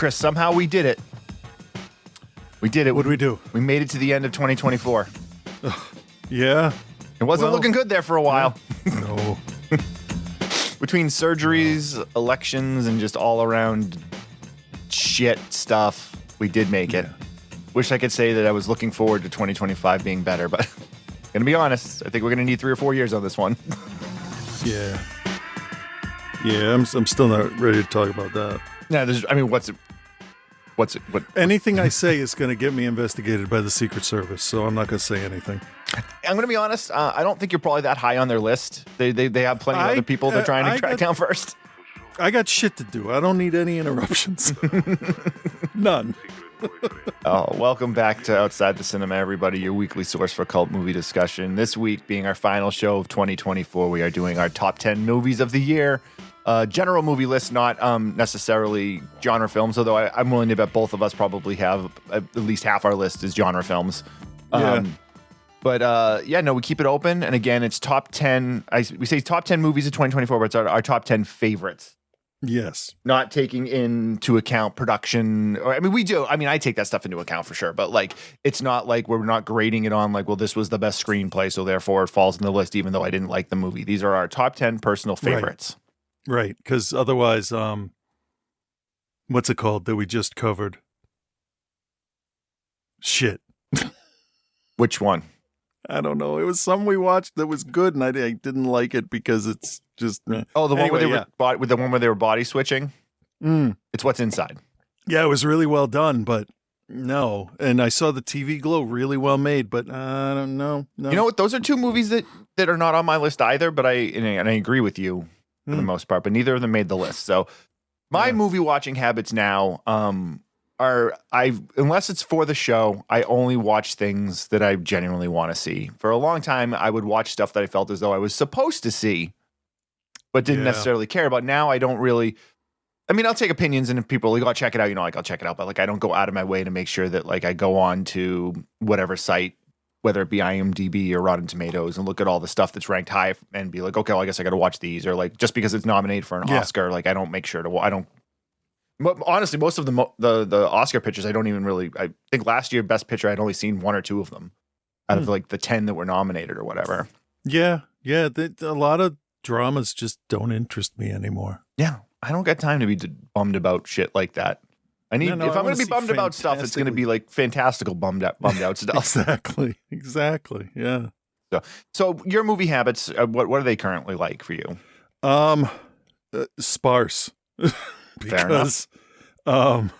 Chris, somehow we did it. We did it. What'd we do? We made it to the end of 2024. Yeah. It wasn't looking good there for a while. No. Between surgeries, elections, and just all around shit stuff, we did make it. Wish I could say that I was looking forward to 2025 being better, but gonna be honest, I think we're gonna need 3 or 4 years on this one. Yeah. Yeah, I'm still not ready to talk about that. Yeah, what's it? What? Anything I say is going to get me investigated by the Secret Service, so I'm not going to say anything. I'm going to be honest. I don't think you're probably that high on their list. They have plenty of other people they're trying to track down first. I got shit to do. I don't need any interruptions. None. Welcome back to Outside the Cinema, everybody, your weekly source for cult movie discussion. This week being our final show of 2024, we are doing our top 10 movies of the year. General movie list, not necessarily genre films, although I'm willing to bet both of us probably have at least half our list is genre films. Yeah. We keep it open. And again, it's top 10. We say top 10 movies of 2024, but it's our top 10 favorites. Yes. Not taking into account production. We do. I take that stuff into account for sure. But it's not like we're not grading it on this was the best screenplay, so therefore it falls in the list, even though I didn't like the movie. These are our top 10 personal favorites. Right, because otherwise, what's it called that we just covered? Shit. Which one? I don't know. It was some we watched that was good, and I didn't like it because it's just. Oh, the one where they were body switching. It's What's Inside. Yeah, it was really well done, but no. And I saw the TV Glow, really well made, but I don't know. No. You know what? Those are two movies that are not on my list either. But I agree with you. For the most part, but neither of them made the list. So my movie watching habits now unless it's for the show, I only watch things that I genuinely want to see. For a long time, I would watch stuff that I felt as though I was supposed to see, but didn't necessarily care about. Now I don't really. I'll take opinions, and if people go check it out, I'll check it out. But I don't go out of my way to make sure that I go on to whatever site, whether it be IMDb or Rotten Tomatoes, and look at all the stuff that's ranked high and be like, okay, well, I guess I got to watch these, or just because it's nominated for an Oscar, I don't make sure to. I don't. Honestly, most of the Oscar pictures, I don't even really. I think last year, Best Picture, I'd only seen 1 or 2 of them out of the 10 that were nominated or whatever. Yeah. A lot of dramas just don't interest me anymore. Yeah, I don't got time to be bummed about shit like that. If I'm going to be bummed about stuff, it's going to be fantastical bummed out stuff. Exactly. Yeah. So your movie habits, what are they currently like for you? Sparse. Because I've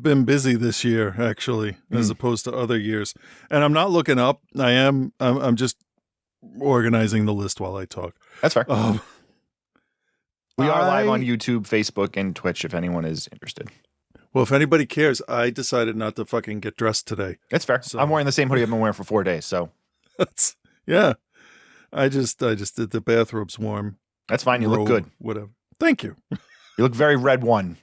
been busy this year, actually, as opposed to other years, and I'm not looking up. I'm just organizing the list while I talk. That's fair. We are live on YouTube, Facebook, and Twitch if anyone is interested. Well, if anybody cares, I decided not to fucking get dressed today. That's fair. So, I'm wearing the same hoodie I've been wearing for 4 days, so. Yeah. I just did the bathrobes warm. That's fine. You look good. Whatever. Thank you. You look very red one.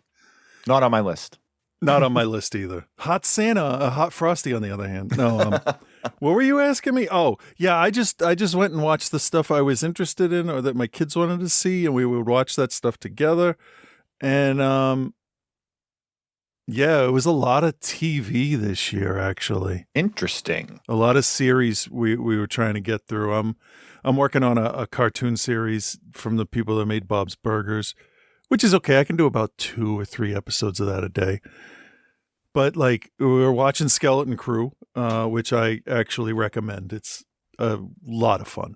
Not on my list. Not on my list either. Hot Santa, a hot Frosty on the other hand. No, what were you asking me? Oh, yeah, I just went and watched the stuff I was interested in or that my kids wanted to see, and we would watch that stuff together. And it was a lot of TV this year, actually. Interesting. A lot of series we were trying to get through. I'm working on a cartoon series from the people that made Bob's Burgers, which is okay. I can do about 2 or 3 episodes of that a day. But we were watching Skeleton Crew, which I actually recommend. It's a lot of fun.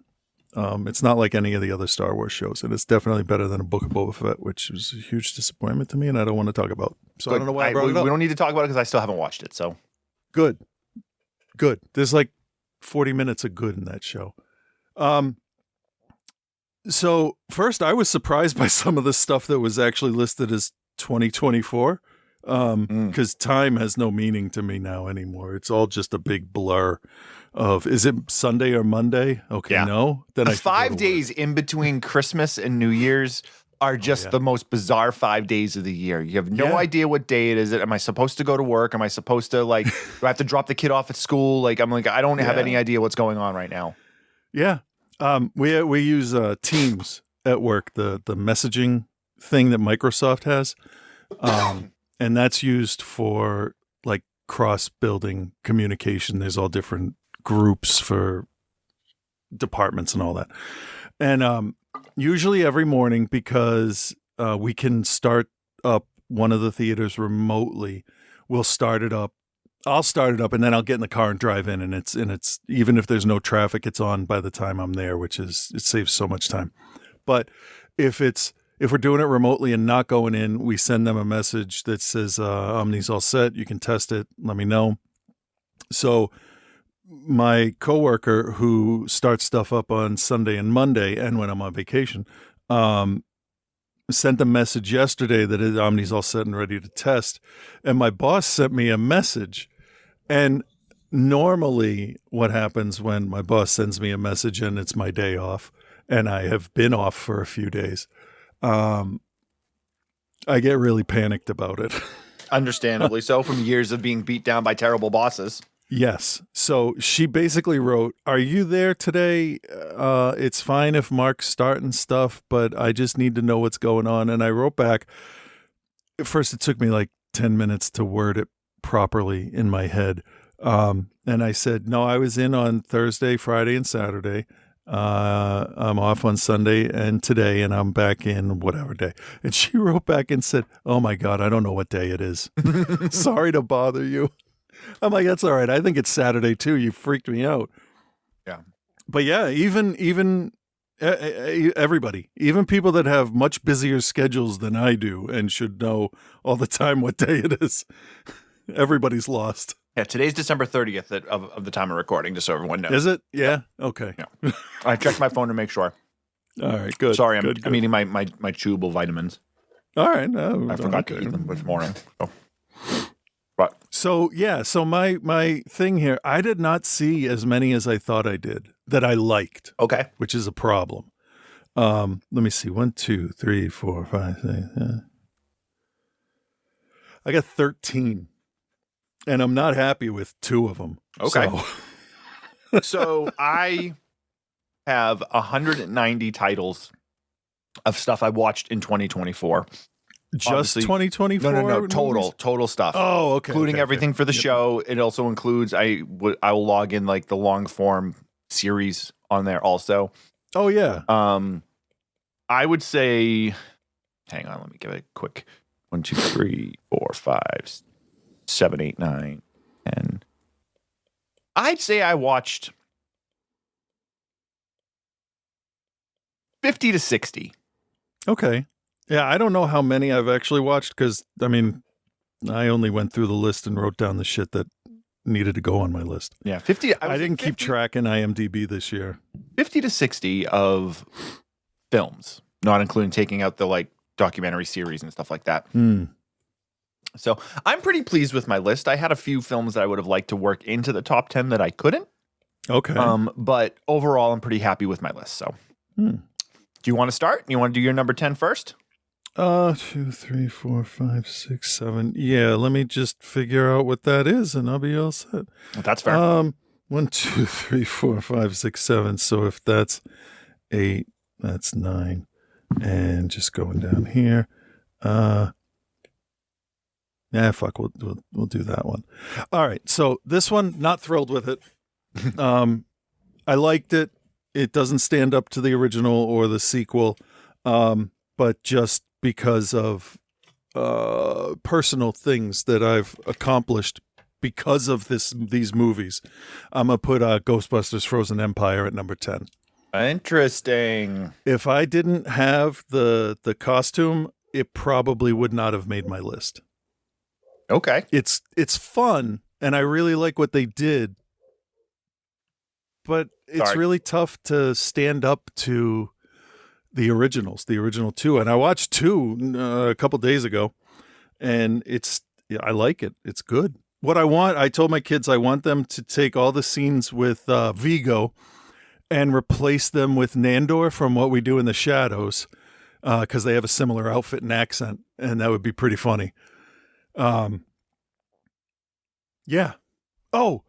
It's not like any of the other Star Wars shows, and it's definitely better than a Book of Boba Fett, which was a huge disappointment to me, and I don't want to talk about. So I don't know why I brought it up. We don't need to talk about it because I still haven't watched it. So good. There's 40 minutes of good in that show. So first, I was surprised by some of the stuff that was actually listed as 2024. Because time has no meaning to me now anymore. It's all just a big blur of, is it Sunday or Monday? Okay, yeah. No. Then the 5 days in between Christmas and New Year's are just the most bizarre 5 days of the year. You have no idea what day it is. Am I supposed to go to work? Am I supposed to do I have to drop the kid off at school? I don't have any idea what's going on right now. Yeah. We use Teams at work, the messaging thing that Microsoft has. And that's used for like cross-building communication. There's all different groups for departments and all that. And usually every morning, because we can start up one of the theaters remotely, we'll start it up. I'll start it up and then I'll get in the car and drive in, and it's even if there's no traffic, it's on by the time I'm there, it saves so much time. But if we're doing it remotely and not going in, we send them a message that says, Omni's all set. You can test it. Let me know. So my coworker who starts stuff up on Sunday and Monday and when I'm on vacation, sent a message yesterday that Omni's all set and ready to test. And my boss sent me a message. And normally what happens when my boss sends me a message and it's my day off, and I have been off for a few days, I get really panicked about it. Understandably so, from years of being beat down by terrible bosses. Yes. So she basically wrote, "Are you there today? It's fine if Mark's starting stuff, but I just need to know what's going on." And I wrote back. At first, it took me like 10 minutes to word it properly in my head. And I said, "No, I was in on Thursday, Friday, and Saturday. I'm off on Sunday and today, and I'm back in whatever day." And she wrote back and said, "Oh my God, I don't know what day it is. Sorry to bother you." I'm like, "That's all right. I think it's Saturday too. You freaked me out." Yeah. But yeah, even everybody, even people that have much busier schedules than I do and should know all the time what day it is, everybody's lost. Yeah, today's December 30th of the time of recording, just so everyone knows. Is it? Yeah. Okay. Yeah. I checked my phone to make sure. All right. Good. Sorry, good. I'm eating my chewable vitamins. All right. No, I forgot to eat them this morning. But So yeah, so my thing here, I did not see as many as I thought I did that I liked, okay. which is a problem. Let me see. 1, 2, 3, 4, 5, 6. I got 13, and I'm not happy with 2 of them. Okay. So I have 190 titles of stuff I watched in 2024. Just Obviously- 2024? No. Total stuff. Oh, okay. Including okay, everything for the Yep. show. It also includes I will log in like the long form series on there also. Oh, yeah. I would say, hang on, let me give it a quick 1, 2, 3, 4, 5, 7, 8, 9, 10. I'd say I watched 50 to 60. Okay. Yeah, I don't know how many I've actually watched because, I mean, I only went through the list and wrote down the shit that needed to go on my list. Yeah, 50. I didn't keep track in IMDb this year. 50 to 60 of films, not including taking out the like documentary series and stuff like that. So I'm pretty pleased with my list. I had a few films that I would have liked to work into the top 10 that I couldn't. Okay. But overall, I'm pretty happy with my list. So do you want to start? You want to do your number 10 first? 2, 3, 4, 5, 6, 7. Yeah, let me just figure out what that is and I'll be all set. That's fair. 1, 2, 3, 4, 5, 6, 7. So if that's 8, that's 9. And just going down here. Yeah, fuck, we'll do that one. All right. So this one, not thrilled with it. I liked it. It doesn't stand up to the original or the sequel. But just because of personal things that I've accomplished because of these movies, I'm gonna put Ghostbusters: Frozen Empire at number 10. Interesting. If I didn't have the costume, it probably would not have made my list. Okay. It's fun, and I really like what they did, but it's really tough to stand up to the original 2. And I watched 2 a couple days ago, and I like it. It's good. What I told my kids I want them to take all the scenes with Vigo and replace them with Nandor from What We Do in the Shadows, because they have a similar outfit and accent, and that would be pretty funny. Yeah. Oh,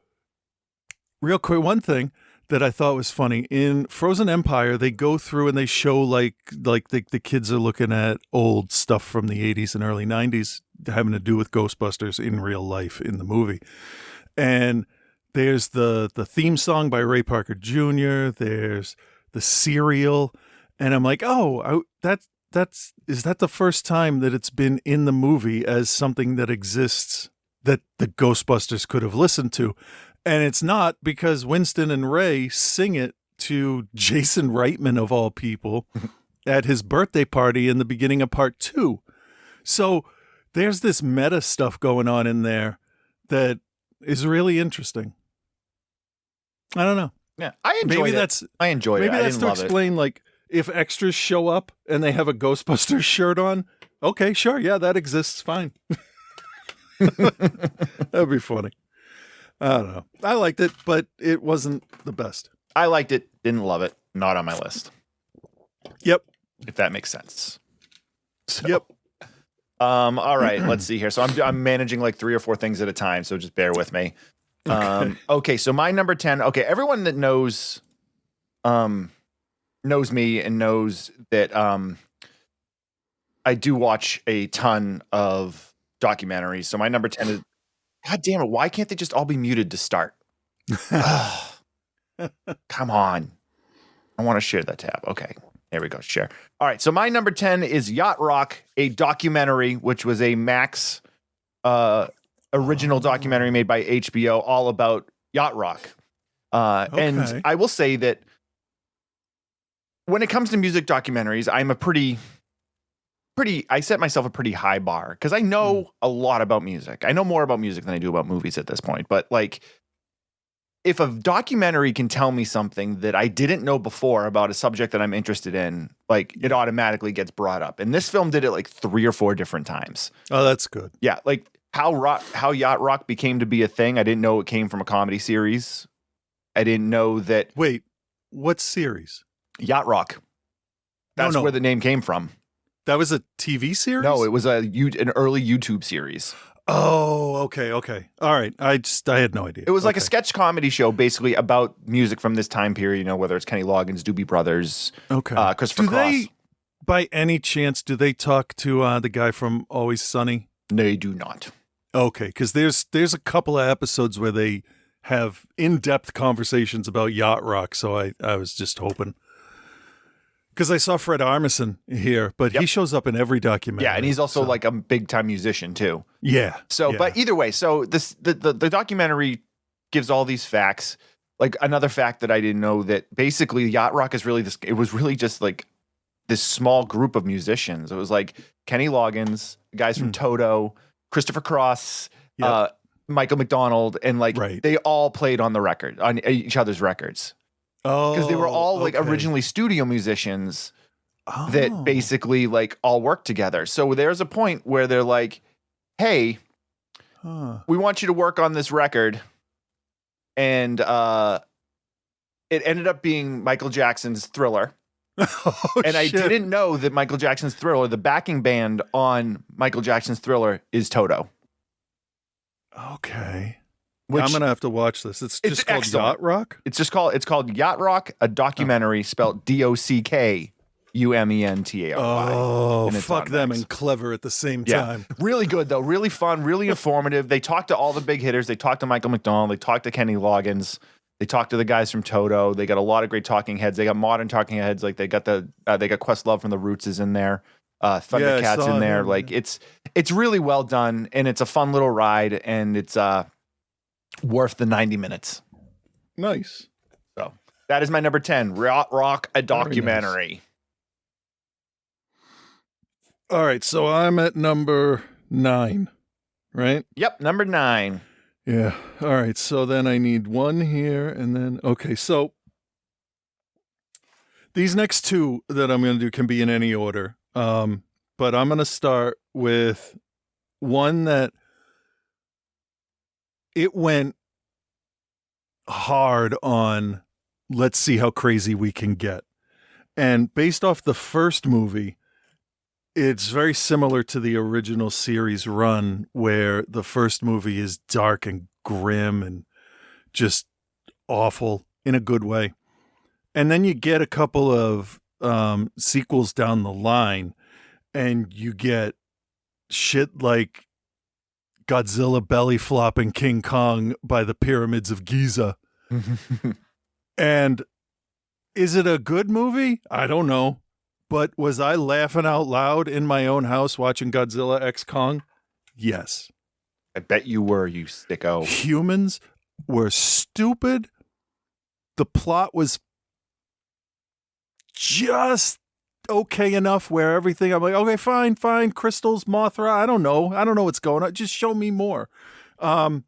real quick, one thing. that I thought was funny. In Frozen Empire, they go through and they show like the kids are looking at old stuff from the 80s and early 90s having to do with Ghostbusters in real life in the movie. And there's the theme song by Ray Parker Jr., there's the cereal, and I'm like, oh, is that the first time that it's been in the movie as something that exists that the Ghostbusters could have listened to? And it's not, because Winston and Ray sing it to Jason Reitman, of all people, at his birthday party in the beginning of part 2. So there's this meta stuff going on in there that is really interesting. I don't know. Yeah, I enjoyed it. I enjoyed it. Maybe that's to explain, like, if extras show up and they have a Ghostbusters shirt on, okay, sure, yeah, that exists, fine. That'd be funny. I don't know. I liked it, but it wasn't the best. I liked it, didn't love it, not on my list. Yep. If that makes sense. So, yep. All right, let's see here. So I'm managing like 3 or 4 things at a time, so just bear with me. Okay, so my number 10, okay, everyone that knows me and knows that I do watch a ton of documentaries. So my number 10 is, God damn it, why can't they just all be muted to start? Come on. I want to share that tab. Okay, there we go, share. All right, so my number 10 is Yacht Rock, a documentary, which was a Max original documentary made by HBO all about yacht rock. And I will say that when it comes to music documentaries, I'm I set myself a pretty high bar because I know a lot about music. I know more about music than I do about movies at this point. But like, if a documentary can tell me something that I didn't know before about a subject that I'm interested in, like, it automatically gets brought up. And this film did it like 3 or 4 different times. Oh, that's good. Yeah, like how yacht rock became to be a thing. I didn't know it came from a comedy series. I didn't know that. Wait, what series? Yacht Rock. That's where the name came from. That was a TV series? No, it was an early YouTube series. Oh, okay. All right. I had no idea. It was like a sketch comedy show basically about music from this time period, you know, whether it's Kenny Loggins, Doobie Brothers, Christopher Cross. By any chance, do they talk to the guy from Always Sunny? They do not. Okay, because there's a couple of episodes where they have in-depth conversations about yacht rock, so I was just hoping. Because I saw Fred Armisen here, but he shows up in every documentary. Yeah, and he's also like a big-time musician, too. Yeah. So, but either way, so the documentary gives all these facts. Like, another fact that I didn't know, that basically yacht rock is really it was really just like this small group of musicians. It was like Kenny Loggins, guys from Toto, Christopher Cross, Michael McDonald, and like they all played on the record, on each other's records. Oh, because they were all like originally studio musicians that basically like all worked together. So there's a point where they're like, "Hey, we want you to work on this record," and it ended up being Michael Jackson's Thriller. And I didn't know that Michael Jackson's Thriller, the backing band on Michael Jackson's Thriller, is Toto. Okay. I'm going to have to watch this. It's just called excellent. Yacht Rock? It's called Yacht Rock, a documentary spelled DOCKUMENTARY. Oh, fuck them and clever at the same time. Really good, though. Really fun, really informative. They talked to all the big hitters. They talked to Michael McDonald. They talked to Kenny Loggins. They talked to the guys from Toto. They got a lot of great talking heads. They got modern talking heads. Like they got Questlove from the Roots is in there. Thundercat's in there. Like it's really well done, and it's a fun little ride, and it's worth the 90 minutes. Nice. So that is my number 10, Rock, a documentary. Nice. All right, so I'm at number 9, right? Yep, number 9. Yeah. All right, so then I need one here, and then, okay, so these next 2 that I'm going to do can be in any order, but I'm going to start with one that it went hard on, let's see how crazy we can get. And based off the first movie, it's very similar to the original series run, where the first movie is dark and grim and just awful. in a good way. And then you get a couple of sequels down the line, and you get shit like Godzilla belly flopping King Kong by the pyramids of Giza. And is it a good movie? I don't know. But was I laughing out loud in my own house watching Godzilla X Kong? Yes. I bet you were, you sicko. Humans were stupid. The plot was just okay enough where everything, I'm like, okay, fine, crystals, Mothra, I don't know what's going on, just show me more. And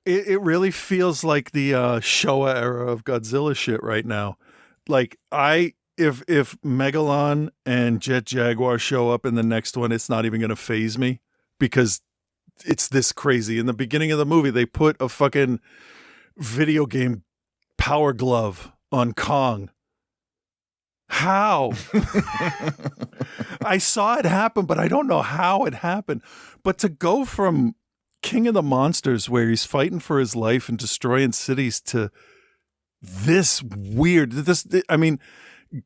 it really feels like the Showa era of Godzilla shit right now. Like, if Megalon and Jet Jaguar show up in the next one, it's not even going to faze me because it's this crazy. In the beginning of the movie, they put a fucking video game power glove on Kong. How? I saw it happen, but I don't know how it happened. But to go from King of the Monsters, where he's fighting for his life and destroying cities, to this weird, I mean,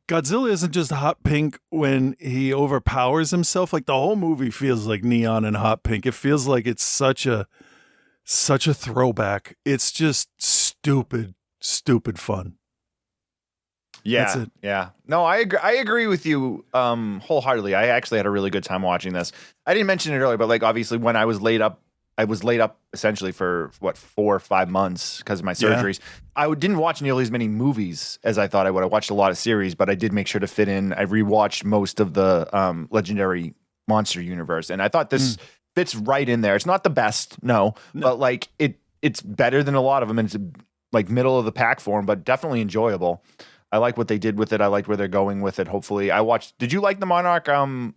Godzilla isn't just hot pink when he overpowers himself. Like, the whole movie feels like neon and hot pink. It feels like it's such a throwback. It's just stupid fun. Yeah. That's it. Yeah. No, I agree with you wholeheartedly. I actually had a really good time watching this. I didn't mention it earlier, but like, obviously when I was laid up essentially for 4 or 5 months because of my surgeries. Yeah. I didn't watch nearly as many movies as I thought I would. I watched a lot of series, but I did make sure to fit in. I rewatched most of the Legendary Monster universe, and I thought this fits right in there. It's not the best, no. But like it's better than a lot of them, and it's like middle of the pack for them, but definitely enjoyable. I like what they did with it. I liked where they're going with it. Hopefully, did you like the Monarch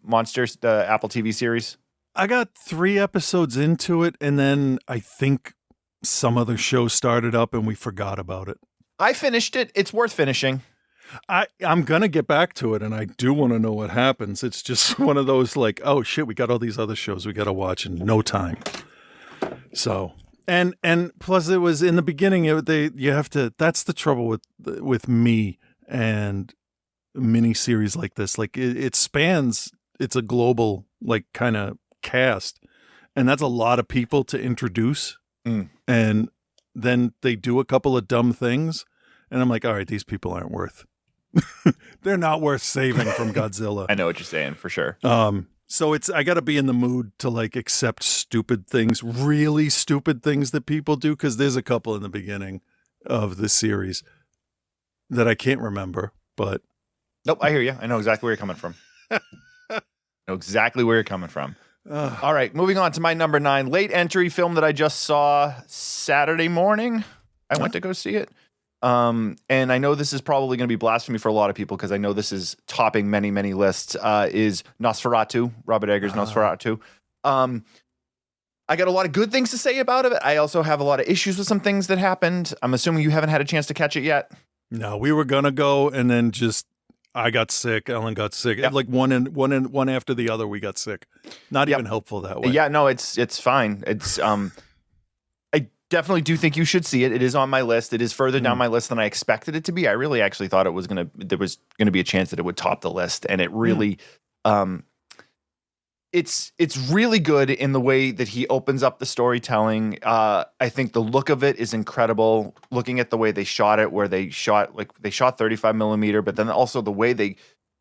Monsters, the Apple TV series? I got 3 episodes into it, and then I think some other show started up and we forgot about it. I finished it. It's worth finishing. I'm going to get back to it, and I do want to know what happens. It's just one of those like, oh, shit, we got all these other shows we got to watch in no time. So, and plus it was in the beginning, you have to, that's the trouble with me and miniseries like this. Like, it spans, it's a global, like, kind of cast, and that's a lot of people to introduce, and then they do a couple of dumb things, and I'm like, all right, these people aren't worth they're not worth saving from Godzilla. I know what you're saying, for sure. So I gotta be in the mood to like accept stupid things, really stupid things that people do, because there's a couple in the beginning of the series that I can't remember, but nope, I hear you. I know exactly where you're coming from. All right, moving on to my number 9, late entry film that I just saw Saturday morning. I went to go see it. And I know this is probably going to be blasphemy for a lot of people because I know this is topping many, many lists, is Nosferatu, Robert Eggers' Nosferatu. I got a lot of good things to say about it. I also have a lot of issues with some things that happened. I'm assuming you haven't had a chance to catch it yet. No, we were going to go, and then I got sick. Ellen got sick. Yep. Like one after the other, we got sick. Not even helpful that way. Yeah, no, it's fine. It's I definitely do think you should see it. It is on my list. It is further down my list than I expected it to be. I really actually thought there was gonna be a chance that it would top the list, and it really it's really good in the way that he opens up the storytelling. I think the look of it is incredible. Looking at the way they shot it, where they shot 35 millimeter, but then also the way they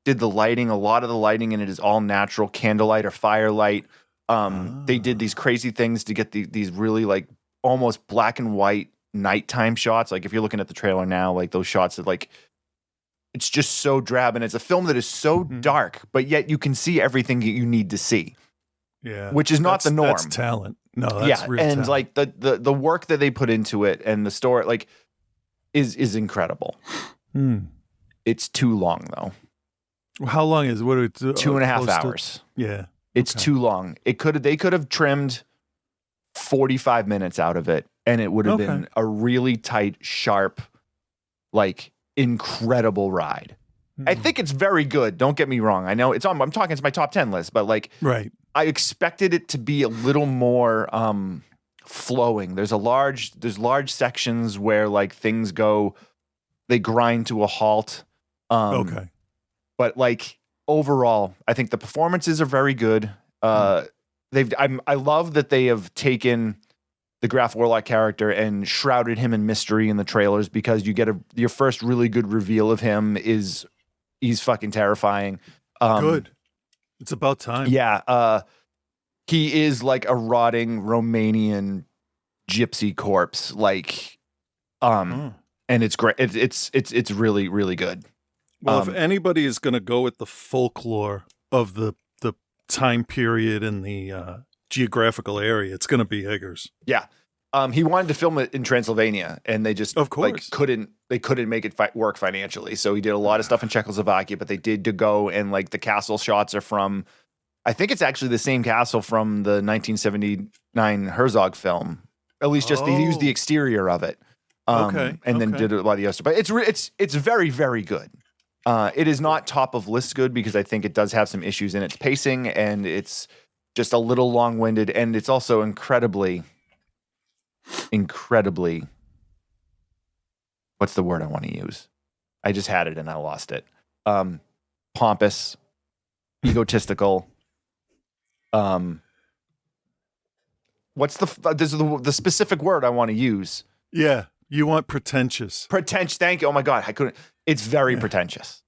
did the lighting. A lot of the lighting in it is all natural candlelight or firelight. They did these crazy things to get these really like almost black and white nighttime shots. Like if you're looking at the trailer now, like those shots that like, it's just so drab, and it's a film that is so dark, but yet you can see everything you need to see. Yeah, which is not the norm. That's talent. No, that's real and talent. Like the work that they put into it and the story, like, is incredible. It's too long though. How long is what? 2.5 hours. Yeah, it's too long. They could have trimmed 45 minutes out of it, and it would have been a really tight, sharp, like, incredible ride. I think it's very good. Don't get me wrong. I know it's my top 10 list, but like, right. I expected it to be a little more flowing. There's large sections where like things they grind to a halt. Okay. But like overall, I think the performances are very good. I love that they have taken the Graf Warlock character and shrouded him in mystery in the trailers, because you get your first really good reveal of him he's fucking terrifying. Good. It's about time. Yeah. He is like a rotting Romanian gypsy corpse. Like, and it's great. It's really, really good. Well, if anybody is going to go with the folklore of the time period and the geographical area, it's going to be Eggers. Yeah. He wanted to film it in Transylvania, and they just of course couldn't make it work financially. So he did a lot of stuff in Czechoslovakia, but they did to go, and like the castle shots are from, I think it's actually the same castle from the 1979 Herzog film. At least just they used the exterior of it. And then did it by the other. But it's very, very good. It is not top of list good, because I think it does have some issues in its pacing, and it's just a little long-winded, and it's also incredibly, what's the word I want to use? I just had it and I lost it. Pompous, egotistical. What's the specific word I want to use? Yeah. You want pretentious. Pretentious. Thank you. Oh my God. I couldn't. It's very pretentious.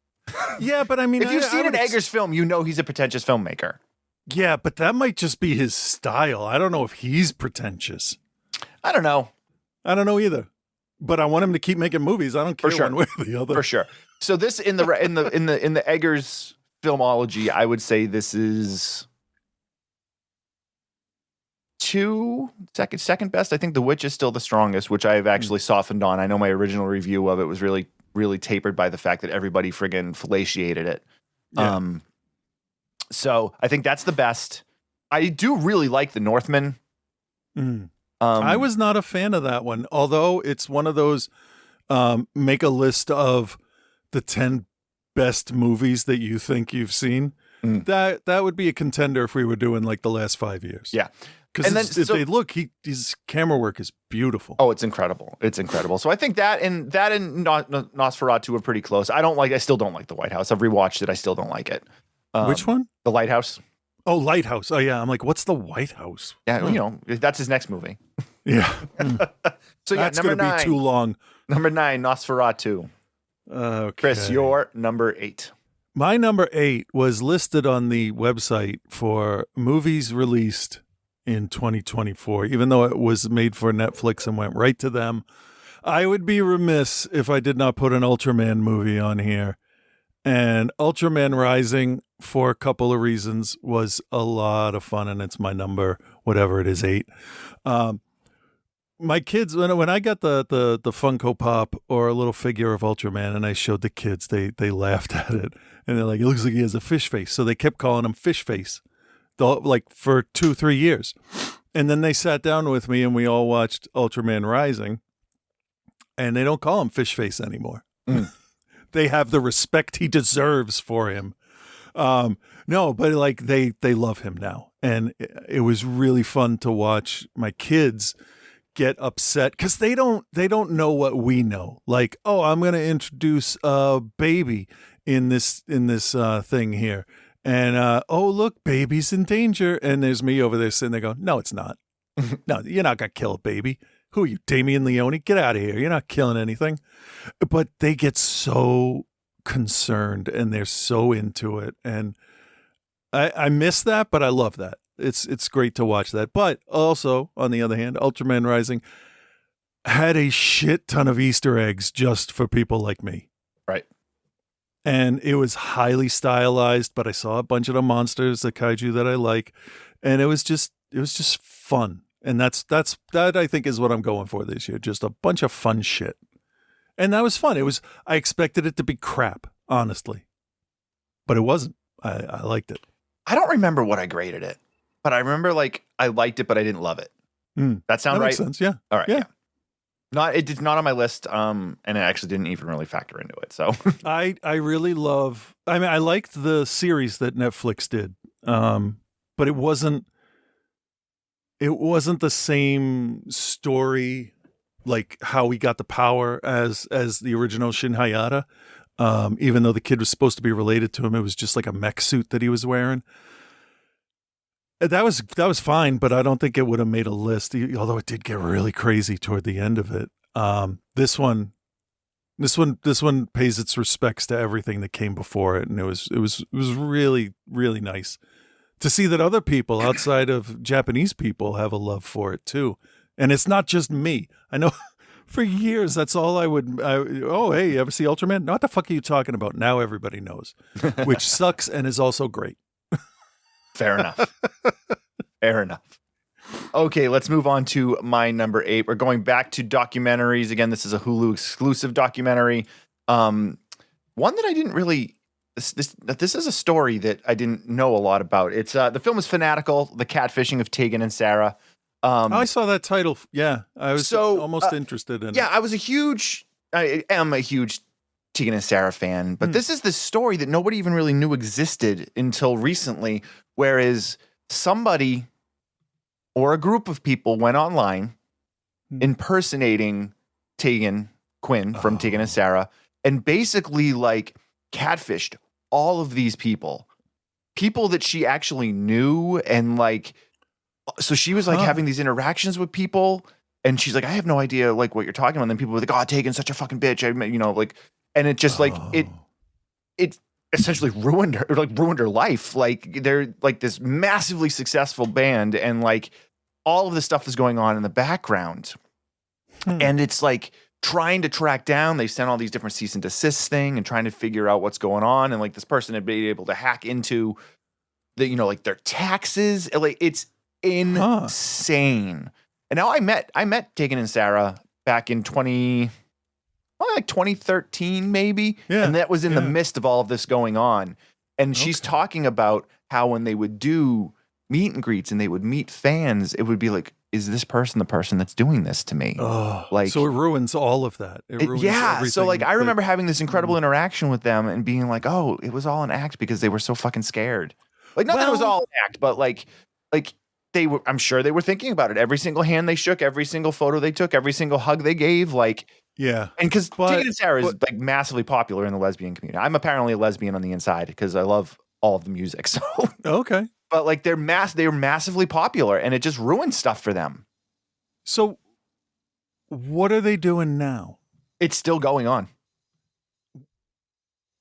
Yeah, but I mean, if you've seen an Eggers film, you know he's a pretentious filmmaker. Yeah, but that might just be his style. I don't know if he's pretentious. I don't know. I don't know either. But I want him to keep making movies. I don't care one way or the other. For sure. So this in the Eggers filmology, I would say this is second best. I think The Witch is still the strongest, which I have actually softened on. I know my original review of it was really, really tapered by the fact that everybody friggin' fellatiated it. Yeah. So I think that's the best. I do really like The Northman. I was not a fan of that one, although it's one of those make a list of the 10 best movies that you think you've seen. That would be a contender if we were doing like the last 5 years. Yeah. Because his camera work is beautiful. Oh, it's incredible. It's incredible. So I think that and Nosferatu are pretty close. I still don't like The White House. I've rewatched it. I still don't like it. Which one? The Lighthouse. Oh, Lighthouse. Oh, yeah. I'm like, what's The White House? Yeah, that's his next movie. Yeah. So yeah, that's going to be too long. Number 9, Nosferatu. Okay. Chris, your number 8. My number 8 was listed on the website for movies released in 2024, even though it was made for Netflix and went right to them. I would be remiss if I did not put an Ultraman movie on here. And Ultraman Rising, for a couple of reasons, was a lot of fun, and it's my number, whatever it is, 8. My kids, when I got the Funko Pop or a little figure of Ultraman, and I showed the kids, they laughed at it, and they're like, "It looks like he has a fish face." So they kept calling him Fish Face, like for 2-3 years, and then they sat down with me and we all watched Ultraman Rising, and they don't call him Fish Face anymore. They have the respect he deserves for him. No, but like they love him now, and it was really fun to watch my kids get upset because they don't know what we know. Like, oh, I'm going to introduce a baby in this thing here, and oh, look, baby's in danger, and there's me over there sitting there going, no, it's not. No, you're not going to kill a baby. Who are you, Damien Leone? Get out of here. You're not killing anything. But they get so concerned and they're so into it. And I miss that, but I love that. It's great to watch that. But also, on the other hand, Ultraman Rising had a shit ton of Easter eggs just for people like me. Right. And it was highly stylized, but I saw a bunch of the monsters, the kaiju that I like. And it was just fun. And that I think is what I'm going for this year. Just a bunch of fun shit. And that was fun. I expected it to be crap, honestly. But it wasn't. I liked it. I don't remember what I graded it, but I remember like I liked it, but I didn't love it. That sound right? Makes sense, yeah. All right. Yeah. It's not on my list, and it actually didn't even really factor into it. So I really love. I mean, I liked the series that Netflix did, but it wasn't. it wasn't the same story, like how he got the power as the original Shin Hayata. Even though the kid was supposed to be related to him, it was just like a mech suit that he was wearing. That was fine, but I don't think it would have made a list. Although it did get really crazy toward the end of it. This one pays its respects to everything that came before it, and it was really, really nice to see that other people outside of Japanese people have a love for it too. And it's not just me. I know for years that's all oh, hey, you ever see Ultraman? No, what the fuck are you talking about? Now everybody knows, which sucks and is also great. Fair enough. Fair enough. Okay, let's move on to my number 8. We're going back to documentaries. Again, this is a Hulu exclusive documentary. One that I didn't really... This is a story that I didn't know a lot about. It's the film is Fanatical, the catfishing of Tegan and Sara. I saw that title. Yeah, I was almost interested in it. Yeah, I am a huge Tegan and Sara fan, but this is the story that nobody even really knew existed until recently, whereas somebody or a group of people went online impersonating Tegan Quinn from Tegan and Sara and basically like catfished all of these people that she actually knew. And like, so she was like having these interactions with people and she's like, I have no idea like what you're talking about. And then people were like, oh, Tegan's such a fucking bitch. And it just like, it essentially ruined her life. Like they're like this massively successful band and like all of this stuff is going on in the background. And it's like trying to track down, they sent all these different cease and desist thing and trying to figure out what's going on. And like this person had been able to hack into the, like their taxes. Like it's insane. And now I met Tegan and Sara back in 2013 maybe. Yeah. And that was in the midst of all of this going on. And she's talking about how when they would do meet and greets and they would meet fans, it would be like, is this person the person that's doing this to me? Like, so it ruins all of that. It ruins everything. So like I remember having this incredible interaction with them and being like, oh, it was all an act because they were so fucking scared. Like not that it was all an act, but like they were, I'm sure they were thinking about it. Every single hand they shook, every single photo they took, every single hug they gave, like, yeah. And because Tegan and Sara is like massively popular in the lesbian community. I'm apparently a lesbian on the inside because I love all of the music. So okay. But like they're massively popular and it just ruins stuff for them. So what are they doing now? It's still going on.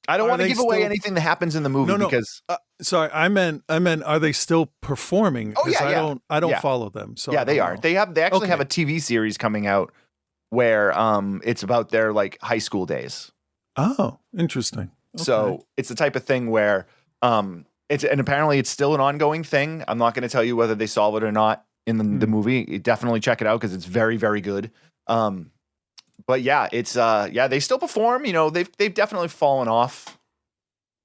I don't want to give away anything that happens in the movie because sorry, I meant are they still performing? Oh yeah, I don't follow them. So yeah, they are. They actually have a TV series coming out where it's about their like high school days. Oh, interesting. Okay. So it's the type of thing where and apparently it's still an ongoing thing. I'm not going to tell you whether they solve it or not in the movie. You definitely check it out because it's very, very good. But yeah, it's they still perform. They've definitely fallen off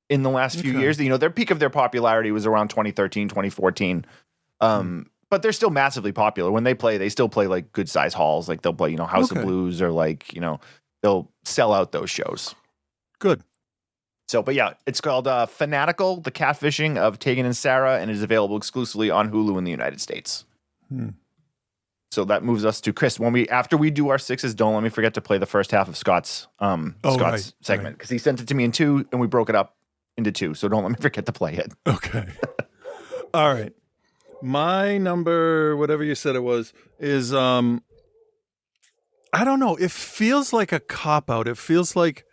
in the last few years. Their peak of their popularity was around 2013, 2014. But they're still massively popular. When they play, they still play like good size halls. Like they'll play, House of Blues or like, they'll sell out those shows. Good. So, but yeah, it's called Fanatical, the catfishing of Tegan and Sara, and it is available exclusively on Hulu in the United States. So that moves us to Chris. After we do our sixes, don't let me forget to play the first half of Scott's segment because he sent it to me in 2 and we broke it up into 2. So don't let me forget to play it. Okay. All right. My number, whatever you said it was, is I don't know. It feels like a cop-out. It feels like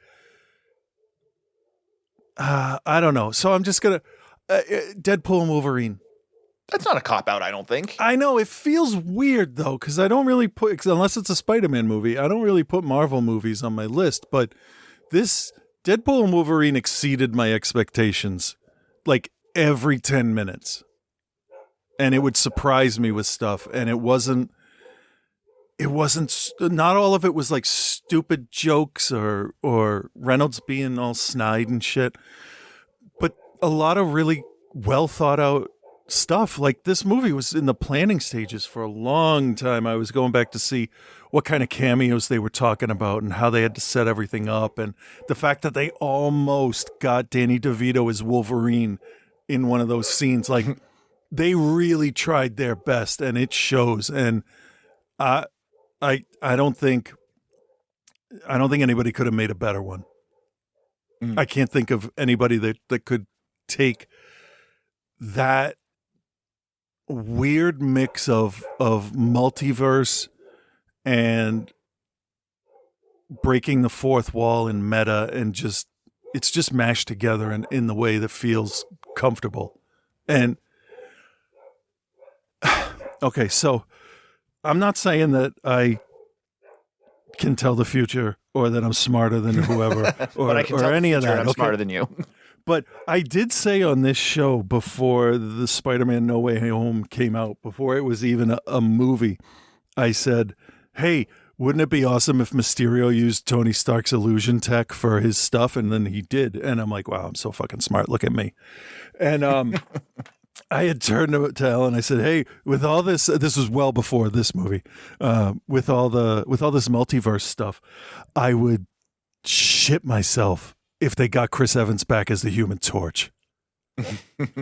I don't know. So I'm just gonna Deadpool and Wolverine. That's not a cop-out, I don't think. I know. It feels weird, though, because I don't really unless it's a Spider-Man movie, I don't really put Marvel movies on my list. But this Deadpool and Wolverine exceeded my expectations like every 10 minutes. And it would surprise me with stuff. And it wasn't, not all of it was like stupid jokes or Reynolds being all snide and shit. But a lot of really well thought out stuff. Like this movie was in the planning stages for a long time. I was going back to see what kind of cameos they were talking about and how they had to set everything up. And the fact that they almost got Danny DeVito as Wolverine in one of those scenes. Like they really tried their best, and it shows. And I don't think anybody could have made a better one. I can't think of anybody that could take that weird mix of multiverse and breaking the fourth wall in meta, and it's just mashed together in the way that feels comfortable. And okay, so I'm not saying that I can tell the future or that I'm smarter than whoever or, but I can or tell any of that. I'm smarter than you. But I did say on this show before the Spider-Man No Way Home came out, before it was even a movie, I said, hey, wouldn't it be awesome if Mysterio used Tony Stark's illusion tech for his stuff? And then he did. And I'm like, wow, I'm so fucking smart. Look at me. And I had turned to Ellen. I said, hey, with all this was well before this movie, with all this multiverse stuff, I would shit myself if they got Chris Evans back as the Human Torch.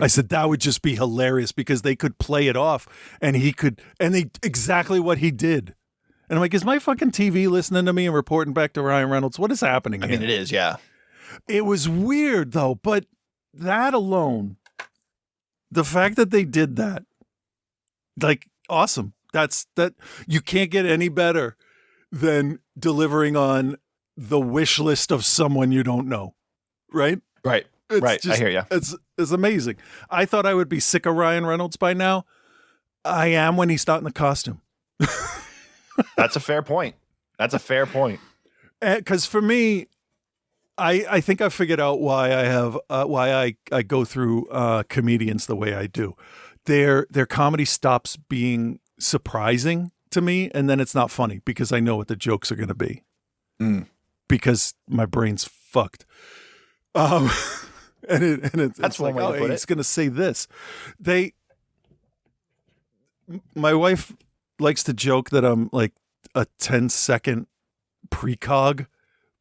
I said that would just be hilarious because they could play it off, and they exactly what he did. And I'm like, is my fucking TV listening to me and reporting back to Ryan Reynolds? What is happening here? I mean, it is, yeah. It was weird though, but that alone, the fact that they did that, like, awesome. That you can't get any better than delivering on the wish list of someone you don't know, right? Right. Right. I hear you. It's amazing. I thought I would be sick of Ryan Reynolds by now. I am when he's not in the costume. That's a fair point. Because for me, I think I figured out why I go through comedians the way I do. Their comedy stops being surprising to me, and then it's not funny because I know what the jokes are going to be. Because my brain's fucked. And it's that's one like, way to put it. He's going to say this. My wife likes to joke that I'm like a 10-second precog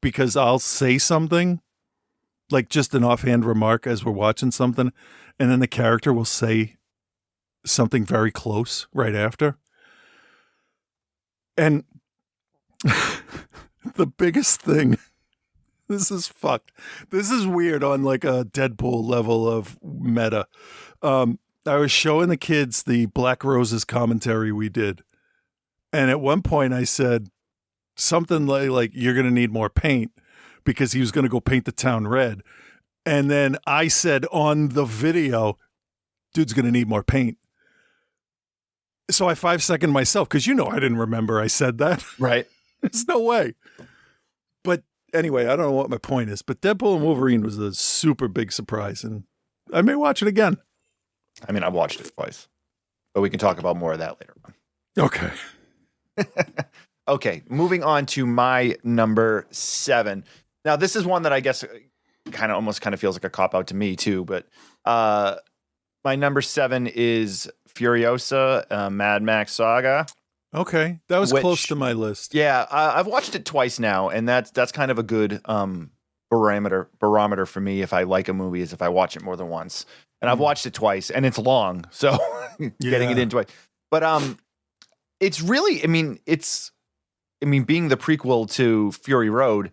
because I'll say something, like just an offhand remark as we're watching something, and then the character will say something very close right after. And the biggest thing, this is fucked. This is weird on like a Deadpool level of meta. I was showing the kids the Black Roses commentary we did. And at one point I said something like you're going to need more paint because he was going to go paint the town red. And then I said on the video, dude's going to need more paint. So I 5-seconded myself because I didn't remember I said that. Right. There's no way. But anyway, I don't know what my point is. But Deadpool and Wolverine was a super big surprise. And I may watch it again. I mean, I watched it twice. But we can talk about more of that later on. Okay. Okay, moving on to my number 7. Now, this is one that I guess kind of feels like a cop-out to me, too. But my number 7 is Furiosa, Mad Max Saga. Okay, that was close to my list. Yeah, I've watched it twice now, and that's kind of a good barometer for me if I like a movie is if I watch it more than once. And I've watched it twice, and it's long, so getting it into it. But it's really, being the prequel to Fury Road,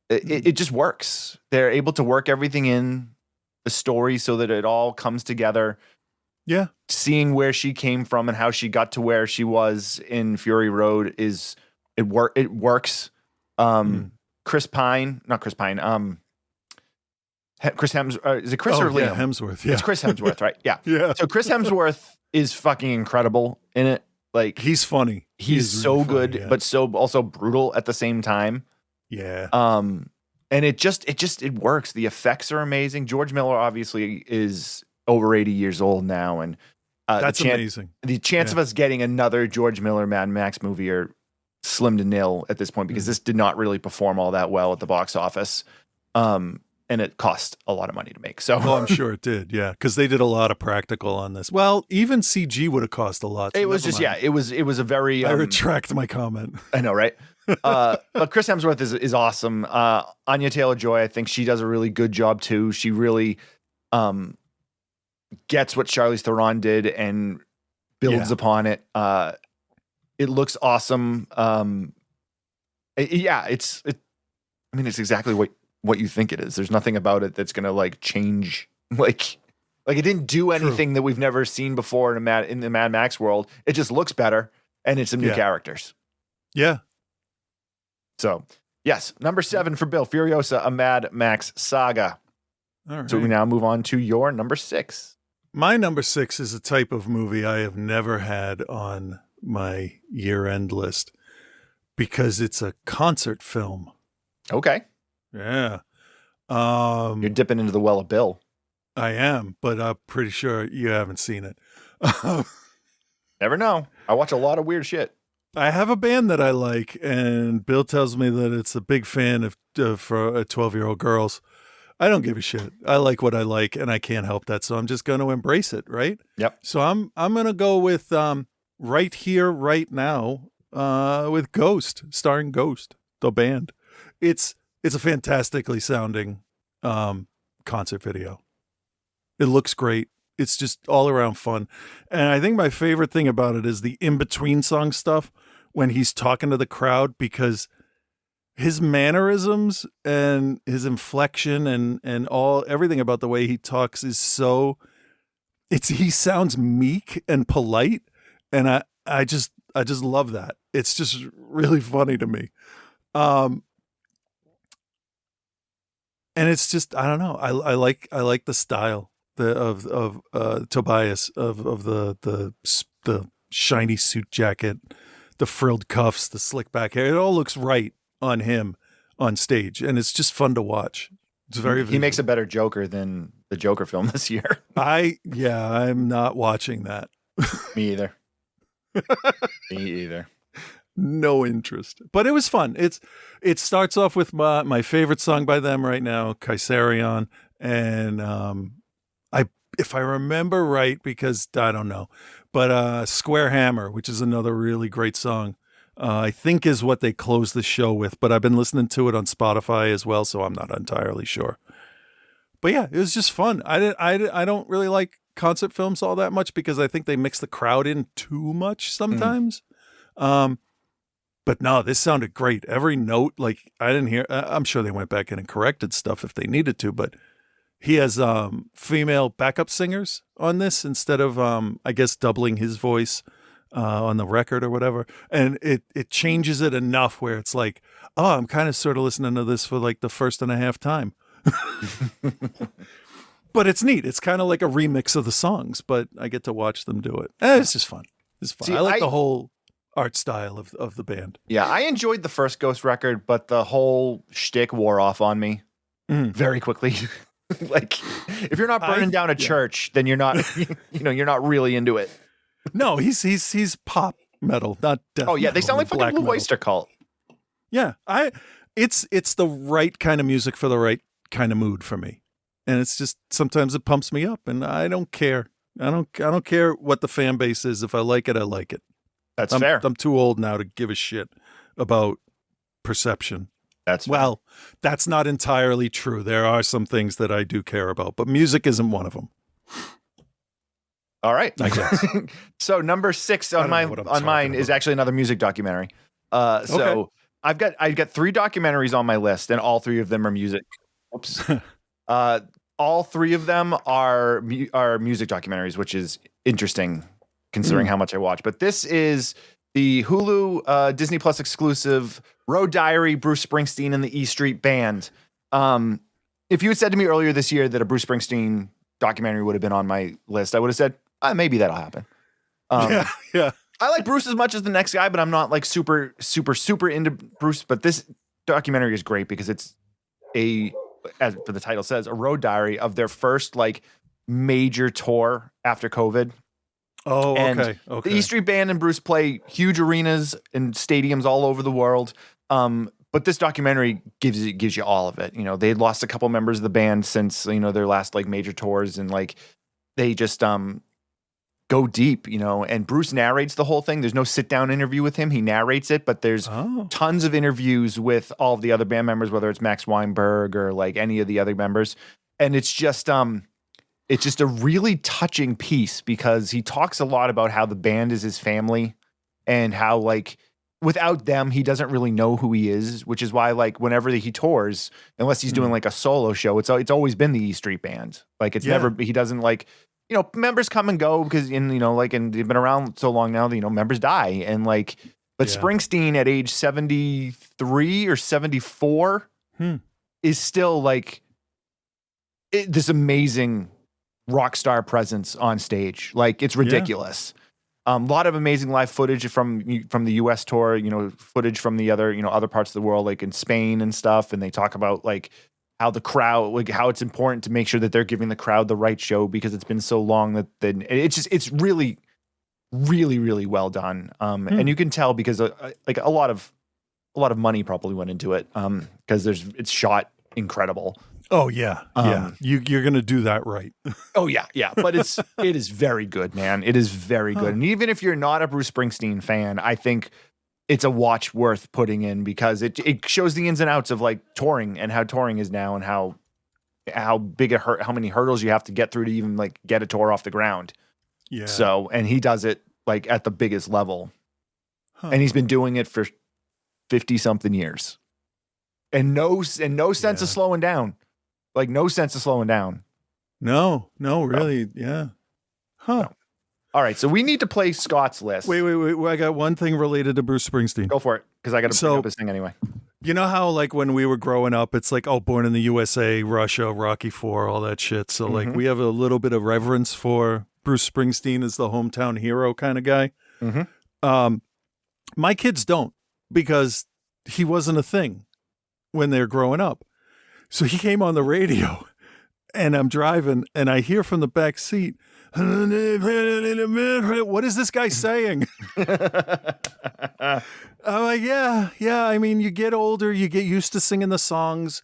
it just works. They're able to work everything in the story so that it all comes together. Yeah. Seeing where she came from and how she got to where she was in Fury Road it works. Chris Hemsworth. Is it Chris or Liam? Yeah, Hemsworth. Yeah. It's Chris Hemsworth, right? Yeah. Yeah. So Chris Hemsworth is fucking incredible in it. Like, he's funny. He's so really good, funny, but so also brutal at the same time. Yeah. And it works. The effects are amazing. George Miller obviously is over 80 years old now, and that's amazing. The chance of us getting another George Miller Mad Max movie are slim to nil at this point because this did not really perform all that well at the box office. And it cost a lot of money to make. So I'm sure it did. Yeah. Cause they did a lot of practical on this. Well, even CG would have cost a lot. So it was just, mind. It was a very, I retract my comment. I know. Right. But Chris Hemsworth is awesome. Anya Taylor-Joy, I think she does a really good job too. She really, gets what Charlize Theron did and builds upon it. It looks awesome. It's exactly what you think it is. There's nothing about it that's gonna like change. Like it didn't do anything that we've never seen before in the Mad Max world. It just looks better, and it's some new characters. Yeah. So yes, number 7 for Bill, Furiosa: A Mad Max Saga. All right. So we now move on to your number 6. My number 6 is a type of movie I have never had on my year-end list because it's a concert film. Okay. Yeah. You're dipping into the well of Bill. I am, but I'm pretty sure you haven't seen it. Never know. I watch a lot of weird shit. I have a band that I like, and Bill tells me that it's a big fan of for 12-year-old girls. I don't give a shit. I like what I like, and I can't help that, so I'm just going to embrace it, right? Yep. So I'm going to go with Right Here, Right Now with Ghost, starring Ghost, the band. It's a fantastically sounding concert video. It looks great. It's just all around fun. And I think my favorite thing about it is the in-between song stuff when he's talking to the crowd, because his mannerisms and his inflection and everything about the way he talks is so he sounds meek and polite. And I just love that. It's just really funny to me. And it's just, I don't know. I like the style of Tobias of the shiny suit jacket, the frilled cuffs, the slick back hair. It all looks right on him on stage, and it's just fun to watch. It's very he makes a better Joker than the Joker film this year. I'm not watching that. Me either. Me either. No interest, but it was fun. It starts off with my favorite song by them right now, Kaisarion, and if I remember right, because I don't know, but Square Hammer, which is another really great song, I think is what they close the show with. But I've been listening to it on Spotify as well, so I'm not entirely sure. But yeah, it was just fun. I don't really like concert films all that much because I think they mix the crowd in too much sometimes. But no, this sounded great. Every note, like I didn't hear. I'm sure they went back in and corrected stuff if they needed to, but he has female backup singers on this instead of I guess doubling his voice on the record or whatever, and it changes it enough where it's like, oh, I'm kind of sort of listening to this for like the first and a half time. But it's neat. It's kind of like a remix of the songs, but I get to watch them do it. It's just fun. It's fun. See, I like the whole art style of the band. Yeah, I enjoyed the first Ghost record, but the whole shtick wore off on me very quickly. Like, if you're not burning down a church, then you're not, you're not really into it. No, he's pop metal, not death. Oh yeah, they metal, sound like fucking Blue Oyster Cult. Yeah, it's the right kind of music for the right kind of mood for me, and it's just sometimes it pumps me up, and I don't care. I don't care what the fan base is. If I like it, I like it. That's fair. I'm too old now to give a shit about perception. That's well, that's not entirely true. There are some things that I do care about, but music isn't one of them. All right. I guess. So number 6 on mine is actually another music documentary. So I've got 3 documentaries on my list, and all 3 of them are music. Oops. All 3 of them are music documentaries, which is interesting considering how much I watch. But this is the Hulu Disney Plus exclusive Road Diary, Bruce Springsteen and the E Street Band. If you had said to me earlier this year that a Bruce Springsteen documentary would have been on my list, I would have said, maybe that'll happen. Yeah. I like Bruce as much as the next guy, but I'm not like super, super, super into Bruce. But this documentary is great because it's as the title says, a road diary of their first like major tour after COVID. Oh, and okay. The E Street Band and Bruce play huge arenas and stadiums all over the world. But this documentary gives you all of it. They had lost a couple members of the band since, their last like major tours, and like they just go deep, and Bruce narrates the whole thing. There's no sit down interview with him. He narrates it, but there's tons of interviews with all of the other band members, whether it's Max Weinberg or like any of the other members. And it's just, it's just a really touching piece because he talks a lot about how the band is his family and how like without them, he doesn't really know who he is, which is why like whenever he tours, unless he's doing like a solo show, it's always been the E Street Band. Like it's never, he doesn't like, you know, members come and go because and they've been around so long now that, members die. And like, but Springsteen at age 73 or 74 is still like this amazing rock star presence on stage. Like it's ridiculous. A lot of amazing live footage from the US tour, footage from the other parts of the world, like in Spain and stuff. And they talk about like how the crowd, like how it's important to make sure that they're giving the crowd the right show because it's been so long that it's really, really, really well done. And you can tell because like a lot of money probably went into it because it's shot incredible. Oh yeah, You're gonna do that right. Oh yeah. But it is very good, man. It is very good. And even if you're not a Bruce Springsteen fan, I think it's a watch worth putting in because it shows the ins and outs of like touring and how touring is now and how big how many hurdles you have to get through to even like get a tour off the ground. Yeah. So and he does it like at the biggest level, and he's been doing it for 50 something years, and no sense of slowing down. Like no sense of slowing down. No, really. Yeah. Huh. No. All right. So we need to play Scott's list. Wait. I got one thing related to Bruce Springsteen. Go for it. Because I got to bring up his thing anyway. You know how like when we were growing up, it's like, Born in the USA, Russia, Rocky IV, all that shit. So like we have a little bit of reverence for Bruce Springsteen as the hometown hero kind of guy. My kids don't because he wasn't a thing when they're growing up. So he came on the radio and I'm driving and I hear from the back seat, what is this guy saying? I'm like, yeah. I mean, you get older, you get used to singing the songs.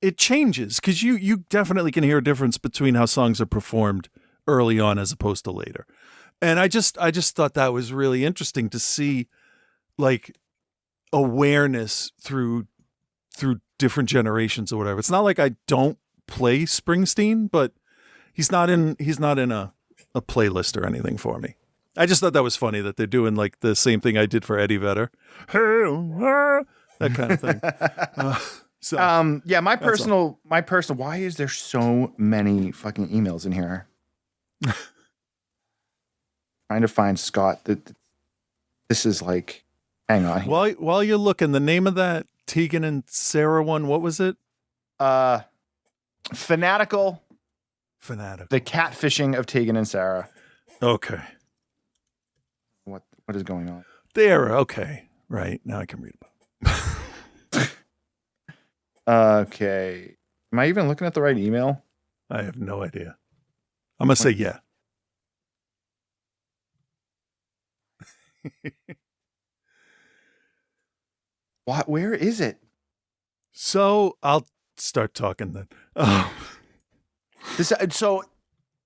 It changes because you definitely can hear a difference between how songs are performed early on as opposed to later. And I just thought that was really interesting to see like awareness through different generations or whatever. It's not like I don't play Springsteen, but he's not in a playlist or anything for me. I just thought that was funny that they're doing like the same thing I did for Eddie Vedder. That kind of thing. My personal, why is there so many fucking emails in here? Trying to find Scott. This is like, hang on. While you're looking, the name of that Tegan and Sarah one, what was it? Fanatical. The catfishing of Tegan and Sarah. Okay. What is going on? There. Okay. Right. Now I can read about it. Okay. Am I even looking at the right email? I have no idea. I'm going to say yeah. What? Where is it? So I'll start talking then.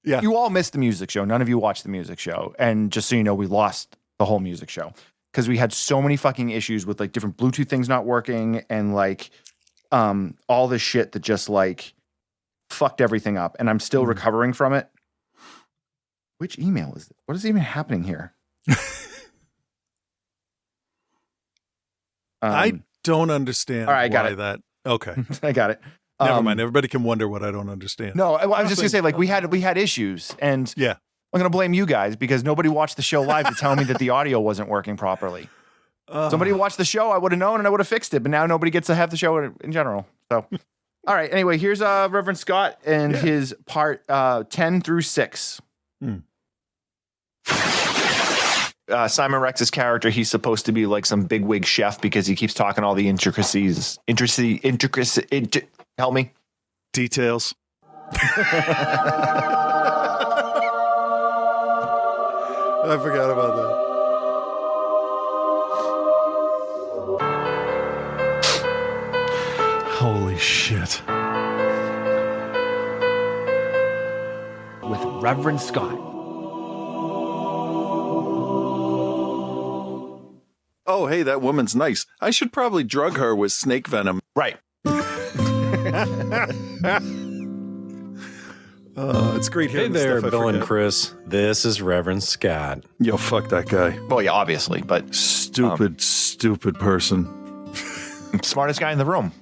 Yeah. You all missed the music show. None of you watched the music show. And just so you know, we lost the whole music show because we had so many fucking issues with like different Bluetooth things not working and like all this shit that just like fucked everything up. And I'm still recovering from it. Which email is it? What is even happening here? I don't understand. All right, I got it. That. Okay. I got it. Never mind. Everybody can wonder what I don't understand. No, I was just gonna say like we had issues, and yeah, I'm gonna blame you guys because nobody watched the show live to tell me that the audio wasn't working properly. Somebody watched the show, I would have known and I would have fixed it, but now nobody gets to have the show in general. So, all right. Anyway, here's Reverend Scott and his part 10 through 6. Simon Rex's character, he's supposed to be like some bigwig chef because he keeps talking all the intricacies. Help me. Details. I forgot about that. Holy shit. With Reverend Scott. Oh, hey, that woman's nice. I should probably drug her with snake venom. Right. It's great Hey hearing the there, stuff I Bill and forget. Chris. This is Reverend Scott. Yo, fuck that guy. Well, yeah, obviously, but Stupid person. smartest guy in the room.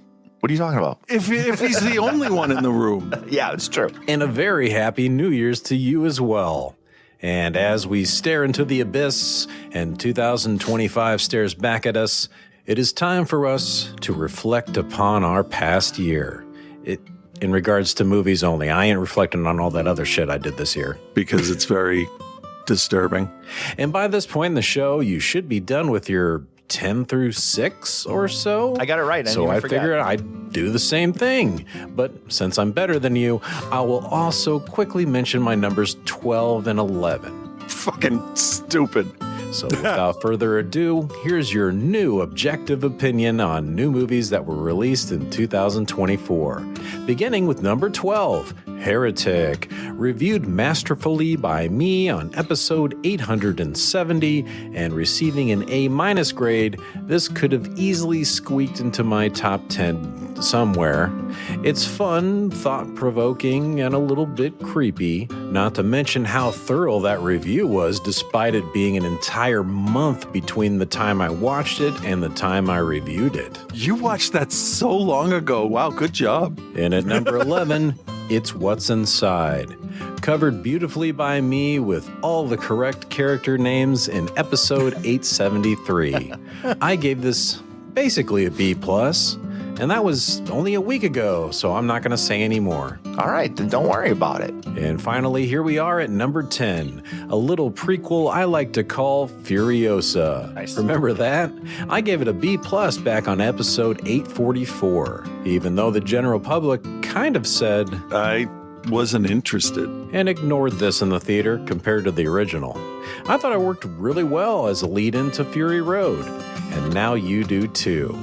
What are you talking about? If he's the only one in the room. Yeah, it's true. And a very happy New Year's to you as well. And as we stare into the abyss and 2025 stares back at us, it is time for us to reflect upon our past year. In regards to movies only. I ain't reflecting on all that other shit I did this year. Because it's very disturbing. And by this point in the show, you should be done with your 10 through 6 or so. I got it right. So I figured I'd do the same thing. But since I'm better than you, I will also quickly mention my numbers 12 and 11. Fucking stupid. So without further ado, here's your new objective opinion on new movies that were released in 2024. Beginning with number 12, Heretic, reviewed masterfully by me on episode 870 and receiving an A- grade. This could have easily squeaked into my top 10 somewhere. It's fun, thought-provoking, and a little bit creepy, not to mention how thorough that review was despite it being an entire month between the time I watched it and the time I reviewed it. You watched that so long ago. Wow, good job. And at number 11, It's What's Inside, covered beautifully by me with all the correct character names in episode 873. I gave this basically a B+, and that was only a week ago, so I'm not going to say any more. All right, then don't worry about it. And finally, here we are at number 10, a little prequel I like to call Furiosa. Nice. Remember that? I gave it a B+ back on episode 844, even though the general public kind of said I wasn't interested. and ignored this in the theater compared to the original. I thought it worked really well as a lead into Fury Road, and now you do too.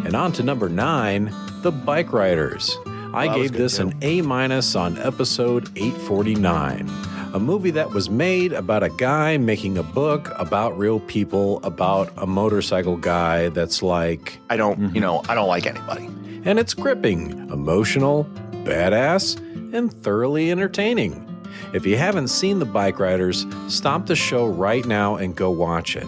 And on to number 9, The Bike Riders. I that was gave good, this too. an A- on episode 849. A movie that was made about a guy making a book about real people, about a motorcycle guy that's like, I don't like anybody. and it's gripping, emotional, badass, and thoroughly entertaining. If you haven't seen The Bike Riders, stop the show right now and go watch it.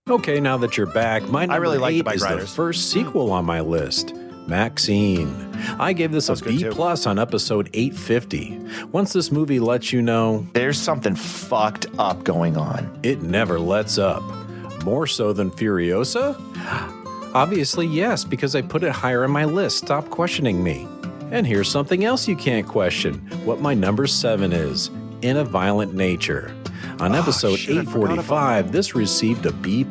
Okay, now that you're back, my number really like The 8 Bike is the Riders. first sequel on my list, Maxine. I gave this a That's good, B+ too. on episode 850. Once this movie lets you know, There's something fucked up going on. it never lets up. More so than Furiosa? Obviously, yes, because I put it higher on my list. Stop questioning me. And here's something else you can't question, what my number 7 is, In a Violent Nature. On episode shit, I forgot about 845, this received a B+.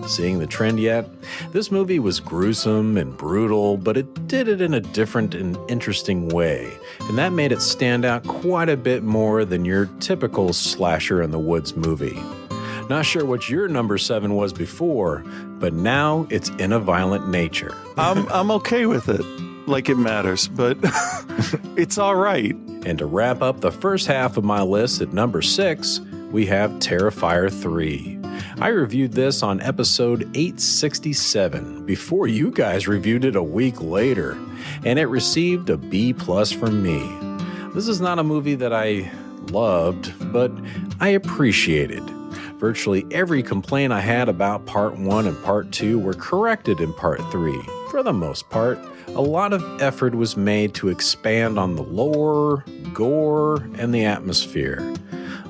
Seeing the trend yet? This movie was gruesome and brutal, but it did it in a different and interesting way. And that made it stand out quite a bit more than your typical slasher in the woods movie. Not sure what your number 7 was before, but now it's In a Violent Nature. I'm okay with it. Like it matters, but it's all right. And to wrap up the first half of my list at number 6, we have Terrifier 3. I reviewed this on episode 867 before you guys reviewed it a week later, and it received a B+ from me. This is not a movie that I loved, but I appreciated. Virtually every complaint I had about Part 1 and Part 2 were corrected in Part 3. For the most part, a lot of effort was made to expand on the lore, gore, and the atmosphere.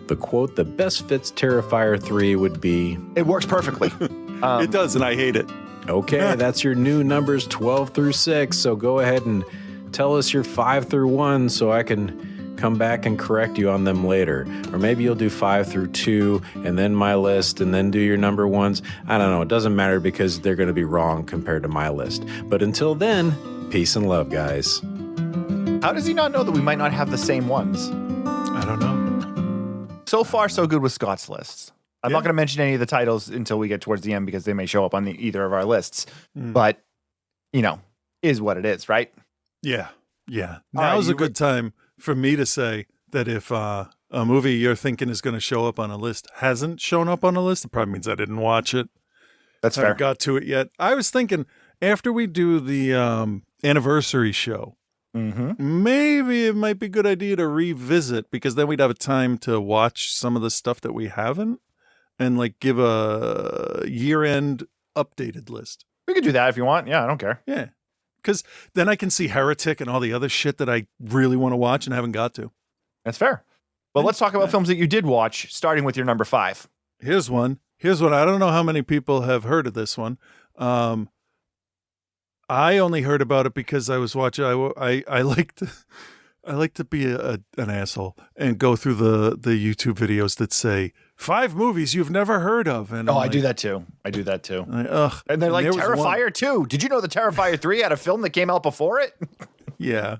The quote that best fits Terrifier 3 would be, It works perfectly. It does, and I hate it. okay, that's your new numbers 12 through 6, so go ahead and tell us your 5 through 1 so I can come back and correct you on them later. Or maybe you'll do 5 through 2 and then my list and then do your number 1s. I don't know. It doesn't matter because they're going to be wrong compared to my list. But until then, peace and love, guys. How does he not know that we might not have the same ones? I don't know. So far, so good with Scott's lists. I'm not Yeah. going to mention any of the titles until we get towards the end because they may show up on either of our lists. Mm. But, is what it is, right? Yeah. Yeah. All right, Now's a you good time for me to say that if a movie you're thinking is going to show up on a list hasn't shown up on a list, it probably means I didn't watch it. That's I fair. haven't got to it yet. I was thinking after we do the anniversary show, maybe it might be a good idea to revisit, because then we'd have a time to watch some of the stuff that we haven't and like give a year-end updated list. We could do that if you want. Yeah, I don't care. Yeah. Because then I can see Heretic and all the other shit that I really want to watch and haven't got to. That's fair. But let's talk about films that you did watch, starting with your number 5. Here's one. I don't know how many people have heard of this one. I only heard about it because I was watching. I like to be an asshole and go through the YouTube videos that say 5 movies you've never heard of. And I do that too. Ugh. And they're like, Terrifier 2. Did you know the Terrifier 3 had a film that came out before it? Yeah.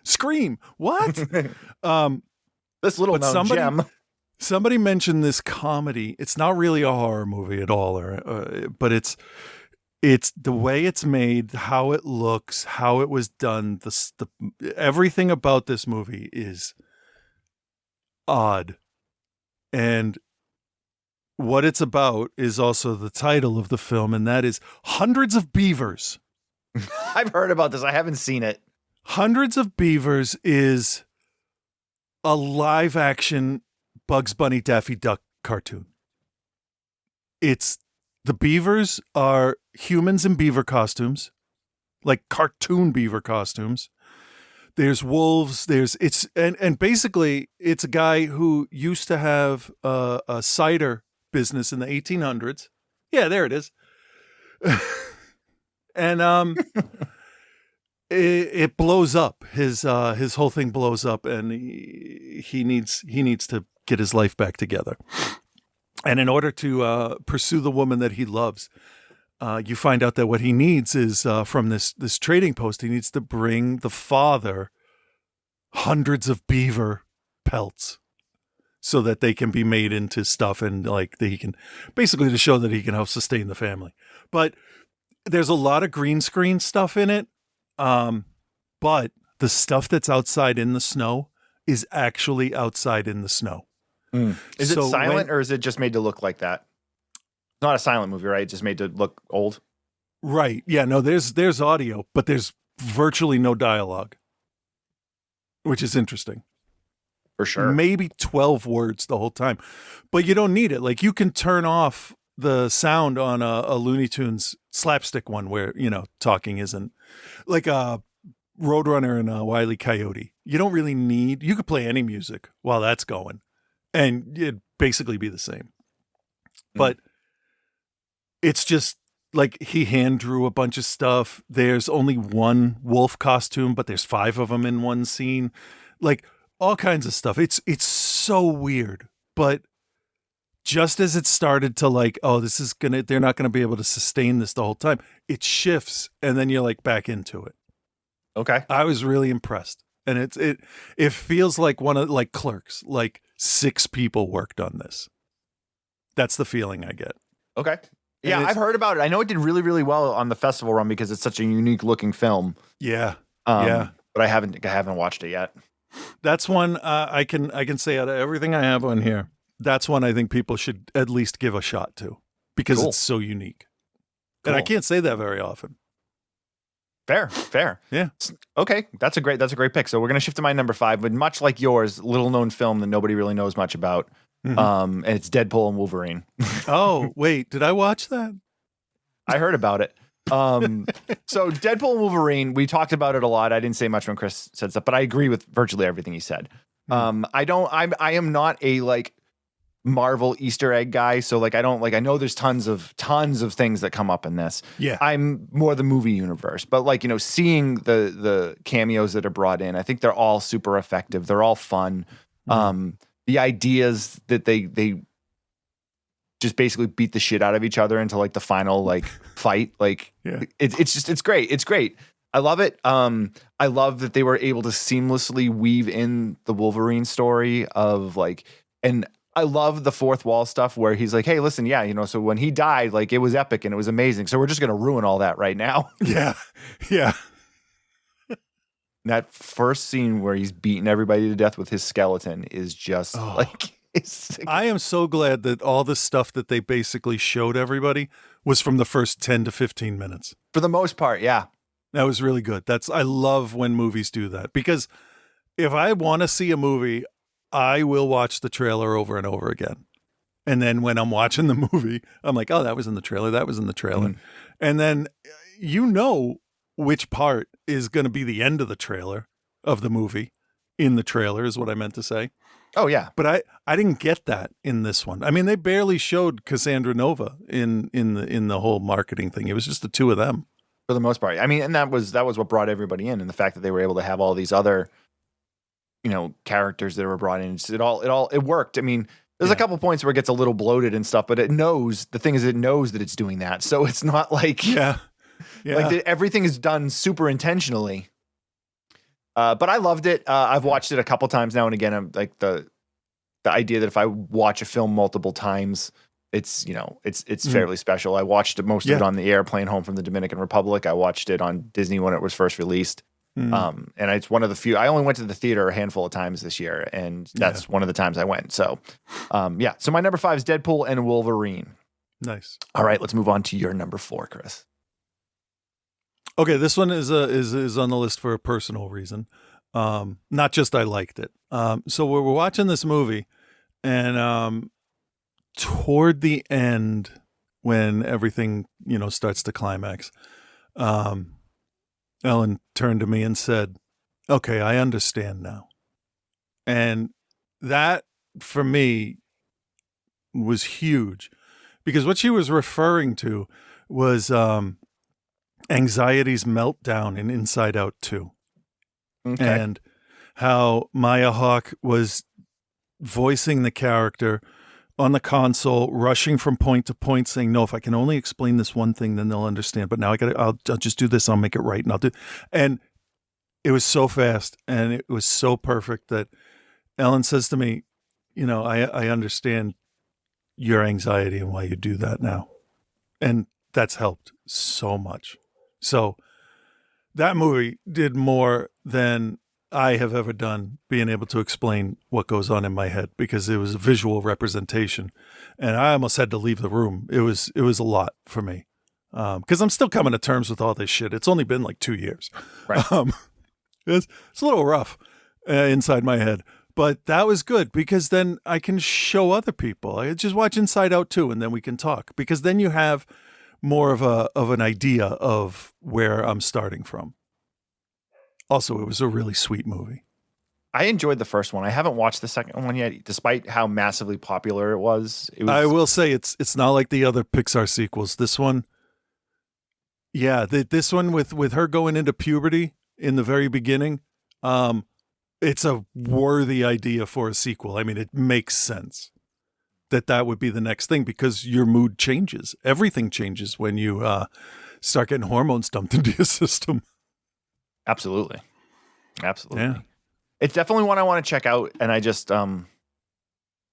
Scream. What? This little known gem. Somebody mentioned this comedy. It's not really a horror movie at all, but it's the way it's made, how it looks, how it was done. Everything about this movie is odd, and what it's about is also the title of the film, and that is Hundreds of Beavers. I've heard about this. I haven't seen it. Hundreds of Beavers is a live action Bugs Bunny Daffy Duck cartoon. The beavers are humans in beaver costumes, like cartoon beaver costumes. There's wolves. And basically it's a guy who used to have a cider business in the 1800s. Yeah, there it is. And it blows up. His whole thing blows up, and he needs to get his life back together. And in order to pursue the woman that he loves, you find out that what he needs is from this trading post. He needs to bring the father hundreds of beaver pelts so that they can be made into stuff, and like that he can basically to show that he can help sustain the family. But there's a lot of green screen stuff in it. But the stuff that's outside in the snow is actually outside in the snow. Is it silent, or is it just made to look like that? It's not a silent movie, right? It's just made to look old. Right. Yeah, no, there's audio, but there's virtually no dialogue, which is interesting. For sure. Maybe 12 words the whole time, but you don't need it. Like, you can turn off the sound on a Looney Tunes slapstick one where, talking isn't like a Roadrunner and a Wile E. Coyote. You don't really need, you could play any music while that's going and it'd basically be the same. But it's just like he hand drew a bunch of stuff. There's only one wolf costume, but there's 5 of them in one scene. Like all kinds of stuff. It's so weird, but just as it started to like, oh, they're not going to be able to sustain this the whole time, it shifts and then you're like back into it. Okay. I was really impressed. And it feels like one of like Clerks, like 6 people worked on this. That's the feeling I get. Okay. Yeah, I've heard about it. I know it did really, really well on the festival run because it's such a unique looking film. Yeah. But I haven't watched it yet. That's one I can say out of everything I have on here. That's one I think people should at least give a shot to because it's so unique. Cool. And I can't say that very often. Fair. Yeah. Okay. That's a great pick. So we're going to shift to my number 5, but much like yours, little known film that nobody really knows much about. And it's Deadpool and Wolverine. Oh, wait, did I watch that? I heard about it. So Deadpool and Wolverine, we talked about it a lot. I didn't say much when Chris said stuff, but I agree with virtually everything he said. I am not a like Marvel Easter egg guy. So like, I know there's tons of things that come up in this. Yeah. I'm more the movie universe, but like, seeing the cameos that are brought in, I think they're all super effective. They're all fun. The ideas that they just basically beat the shit out of each other into like the final like fight. Like it's great. It's great. I love it. I love that they were able to seamlessly weave in the Wolverine story of like, and I love the fourth wall stuff where he's like, hey, listen, so when he died, like it was epic and it was amazing. So we're just going to ruin all that right now. Yeah. Yeah. That first scene where he's beating everybody to death with his skeleton is just I am so glad that all the stuff that they basically showed everybody was from the first 10 to 15 minutes. For the most part, yeah. That was really good. I love when movies do that, because if I want to see a movie, I will watch the trailer over and over again. And then when I'm watching the movie, I'm like, oh, that was in the trailer. That was in the trailer. Mm. And then which part is going to be the end of the trailer of the movie in the trailer is what I meant to say. Oh yeah. But I didn't get that in this one. I mean, they barely showed Cassandra Nova in the whole marketing thing. It was just the two of them. For the most part. I mean, and that was what brought everybody in, and the fact that they were able to have all these other, characters that were brought in. It worked. I mean, there's a couple points where it gets a little bloated and stuff, but it knows that it's doing that. So it's not like everything is done super intentionally. But I loved it. I've watched it a couple times now and again. I'm like the idea that if I watch a film multiple times, it's fairly special. I watched most of it on the airplane home from the Dominican Republic. I watched it on Disney when it was first released. And it's one of the few. I only went to the theater a handful of times this year, and that's one of the times I went. So, So my number 5 is Deadpool and Wolverine. Nice. All right, let's move on to your number 4, Chris. Okay, this one is on the list for a personal reason. Not just I liked it. So we're watching this movie, and toward the end, when everything starts to climax, Ellen turned to me and said, "Okay, I understand now." And that for me was huge, because what she was referring to was anxiety's meltdown in Inside Out 2. Okay. And how Maya Hawke was voicing the character on the console, rushing from point to point, saying, "No, if I can only explain this one thing, then they'll understand. But now I'll just do this. I'll make it right." And it was so fast and it was so perfect that Ellen says to me, I understand your anxiety and why you do that now. And that's helped so much. So that movie did more than I have ever done, being able to explain what goes on in my head, because it was a visual representation, and I almost had to leave the room. It was a lot for me, because I'm still coming to terms with all this shit. It's only been like 2 years. Right. It's a little rough inside my head, but that was good, because then I can show other people. I just watch Inside Out 2, and then we can talk, because then you have more of an idea of where I'm starting from. Also, it was a really sweet movie. I enjoyed the first one. I haven't watched the second one yet, despite how massively popular it was. I will say it's not like the other Pixar sequels. This one, this one with her going into puberty in the very beginning, it's a worthy idea for a sequel. I mean, it makes sense that would be the next thing, because your mood changes. Everything changes when you start getting hormones dumped into your system. Absolutely. Yeah. It's definitely one I want to check out, and I just didn't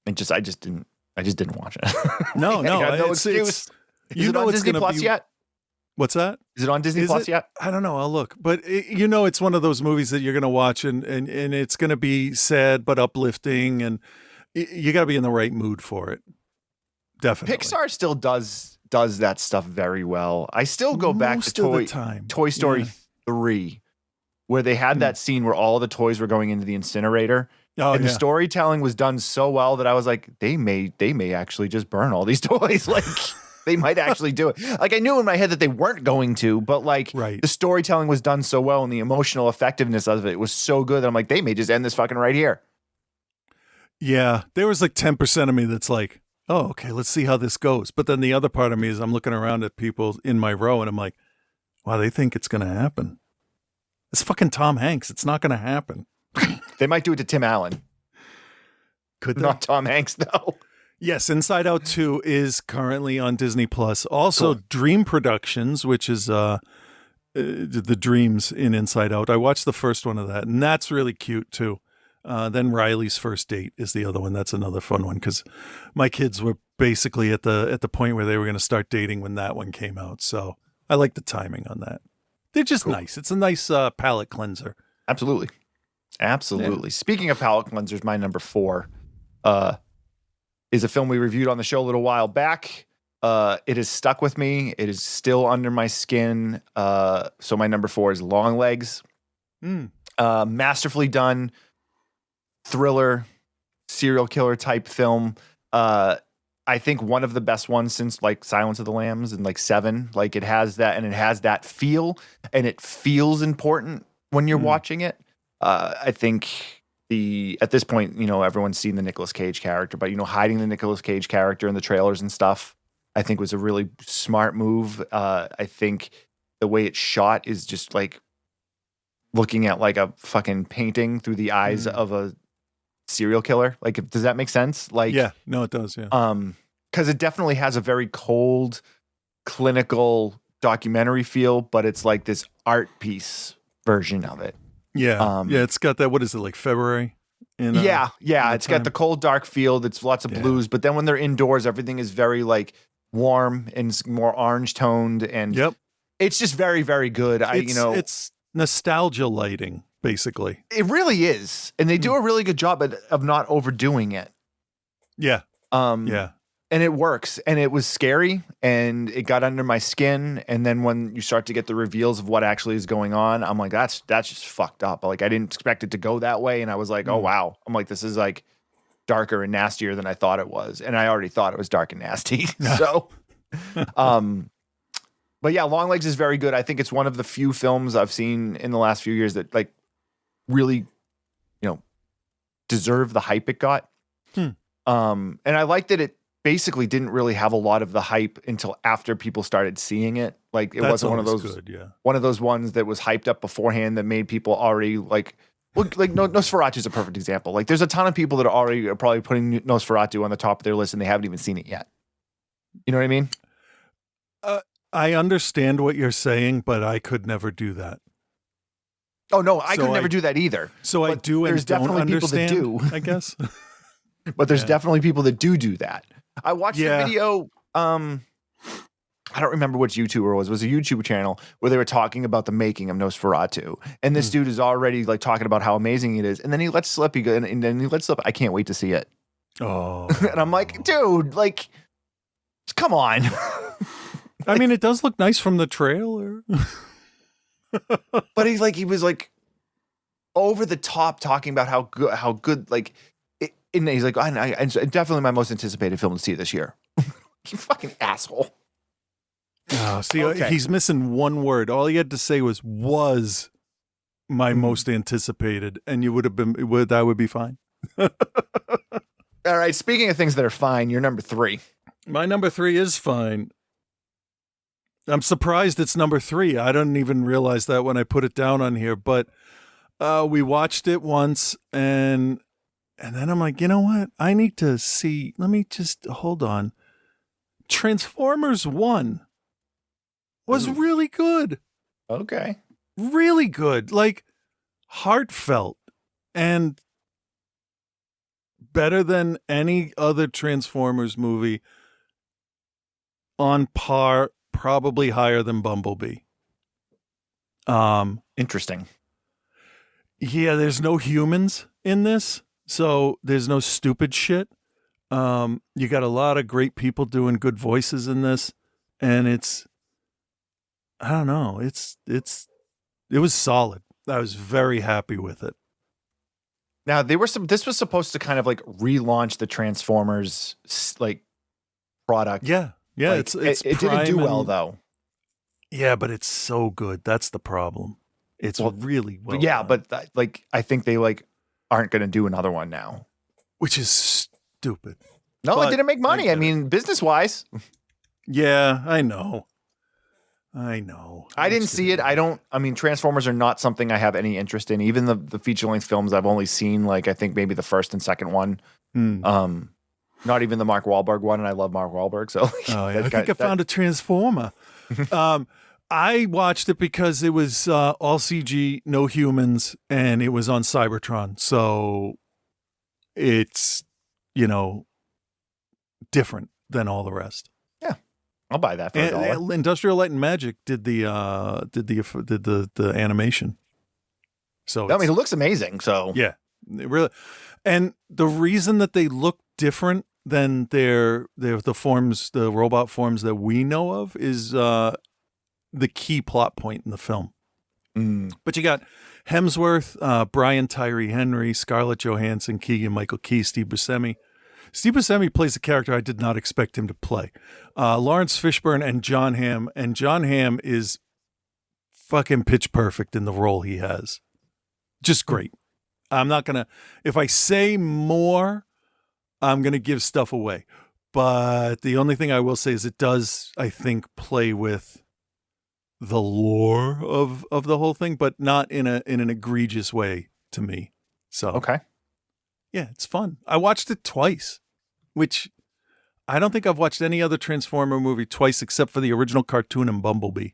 watch it. No, I have no excuse. Is it on Disney Plus yet? What's that? Is it on Disney Plus yet? I don't know. I'll look. But it's one of those movies that you're going to watch, and it's going to be sad but uplifting, and you got to be in the right mood for it. Definitely. Pixar still does that stuff very well. I still go back to Toy Story 3, where they had that scene where all the toys were going into the incinerator. The storytelling was done so well that I was like, they may actually just burn all these toys. Like, they might actually do it. Like, I knew in my head that they weren't going to, but the storytelling was done so well, and the emotional effectiveness of it was so good that I'm like, they may just end this fucking right here. Yeah, there was like 10% of me that's like, oh, okay, let's see how this goes. But then the other part of me is I'm looking around at people in my row, and I'm like, wow, they think it's going to happen. It's fucking Tom Hanks. It's not going to happen. They might do it to Tim Allen. Could they? Not Tom Hanks, though. Yes, Inside Out 2 is currently on Disney Plus. Also, cool. Dream Productions, which is the dreams in Inside Out. I watched the first one of that, and that's really cute, too. Then Riley's First Date is the other one. That's another fun one, because my kids were basically at the point where they were going to start dating when that one came out. So I like the timing on that. They're just nice. It's a nice palate cleanser. Absolutely. Yeah. Speaking of palate cleansers, my number 4 is a film we reviewed on the show a little while back. It has stuck with me. It is still under my skin. So my number 4 is Longlegs. Masterfully done thriller, serial killer type film. I think one of the best ones since like Silence of the Lambs and like Seven. Like it has that, and it has that feel, and it feels important when you're watching it. I think at this point, everyone's seen the Nicolas Cage character, but hiding the Nicolas Cage character in the trailers and stuff, I think was a really smart move. I think the way it's shot is just like looking at like a fucking painting through the eyes of a serial killer. Like, does that make sense? Like, yeah, no, it does. Yeah. Because it definitely has a very cold, clinical documentary feel, but it's like this art piece version of it. Yeah. Yeah. It's got that. What is it, like February? Yeah. It's got the cold, dark feel. It's lots of blues, but then when they're indoors, everything is very like warm and more orange toned, and it's just very, very good. It's nostalgia lighting, basically. It really is, and they do a really good job of not overdoing it. Yeah. Yeah. And it works, and it was scary, and it got under my skin. And then when you start to get the reveals of what actually is going on, I'm like, that's just fucked up. Like I didn't expect it to go that way, and I was like, oh wow. I'm like, this is like darker and nastier than I thought it was, and I already thought it was dark and nasty. So, but yeah, Longlegs is very good. I think it's one of the few films I've seen in the last few years that like really, deserve the hype it got. And I like that it basically didn't really have a lot of the hype until after people started seeing it. Like it wasn't one of those one of those ones that was hyped up beforehand that made people already like Nosferatu is a perfect example. Like there's a ton of people that are probably putting Nosferatu on the top of their list and they haven't even seen it yet. You know what I mean? I understand what you're saying, but I could never do that. Oh no, I could never do that either. So I do, and there's definitely people that do, I guess. But there's definitely people that do that. I watched a video. I don't remember which YouTuber it was. It was a YouTube channel where they were talking about the making of Nosferatu, and this dude is already like talking about how amazing it is, and then he lets slip. And then he lets slip. I can't wait to see it. Oh, and I'm like, dude, like, come on. I mean, it does look nice from the trailer. But he was like over the top talking about how good like. And he's like, it's definitely my most anticipated film to see this year. You fucking asshole. Oh, see, he's missing one word. All he had to say was my most anticipated, and you would have been, that would be fine. All right. Speaking of things that are fine, you're number 3. My number 3 is fine. I'm surprised it's number 3. I didn't even realize that when I put it down on here, but we watched it once, and then I'm like, you know what? I need to see. Let me just hold on. Transformers 1 was really good. Okay. Really good. Like heartfelt and better than any other Transformers movie, on par, probably higher than Bumblebee. Interesting. Yeah, there's no humans in this. So there's no stupid shit. You got a lot of great people doing good voices in this, and I don't know, it was solid. I was very happy with it. Now this was supposed to kind of like relaunch the Transformers like product. Yeah. Like, it didn't do well though. Yeah, but it's so good. That's the problem. It's really well. Yeah, done. but like I think they like aren't going to do another one now, which is stupid. No, it didn't make money. I mean, business wise. Yeah, I know. I didn't see it. I mean, Transformers are not something I have any interest in. Even the feature length films I've only seen, like, I think maybe the first and second one. Not even the Mark Wahlberg one. And I love Mark Wahlberg. So I think I found a Transformer. I watched it because it was all CG, no humans, and it was on Cybertron. So it's, different than all the rest. Yeah, I'll buy that for $1. Industrial Light and Magic did the animation. So it looks amazing. So yeah, it really. And the reason that they look different than the forms, the robot forms that we know of, is the key plot point in the film. But you got Hemsworth, Brian Tyree Henry, Scarlett Johansson, Keegan-Michael Key, Steve Buscemi. Steve Buscemi plays a character I did not expect him to play. Lawrence Fishburne and John Hamm. And John Hamm is fucking pitch perfect in the role he has. Just great. I'm not going to... If I say more, I'm going to give stuff away. But the only thing I will say is it does, I think, play with the lore of the whole thing, but not in an egregious way to me. So Okay. yeah, it's fun. I watched it twice, which I don't think I've watched any other Transformer movie twice except for the original cartoon and Bumblebee.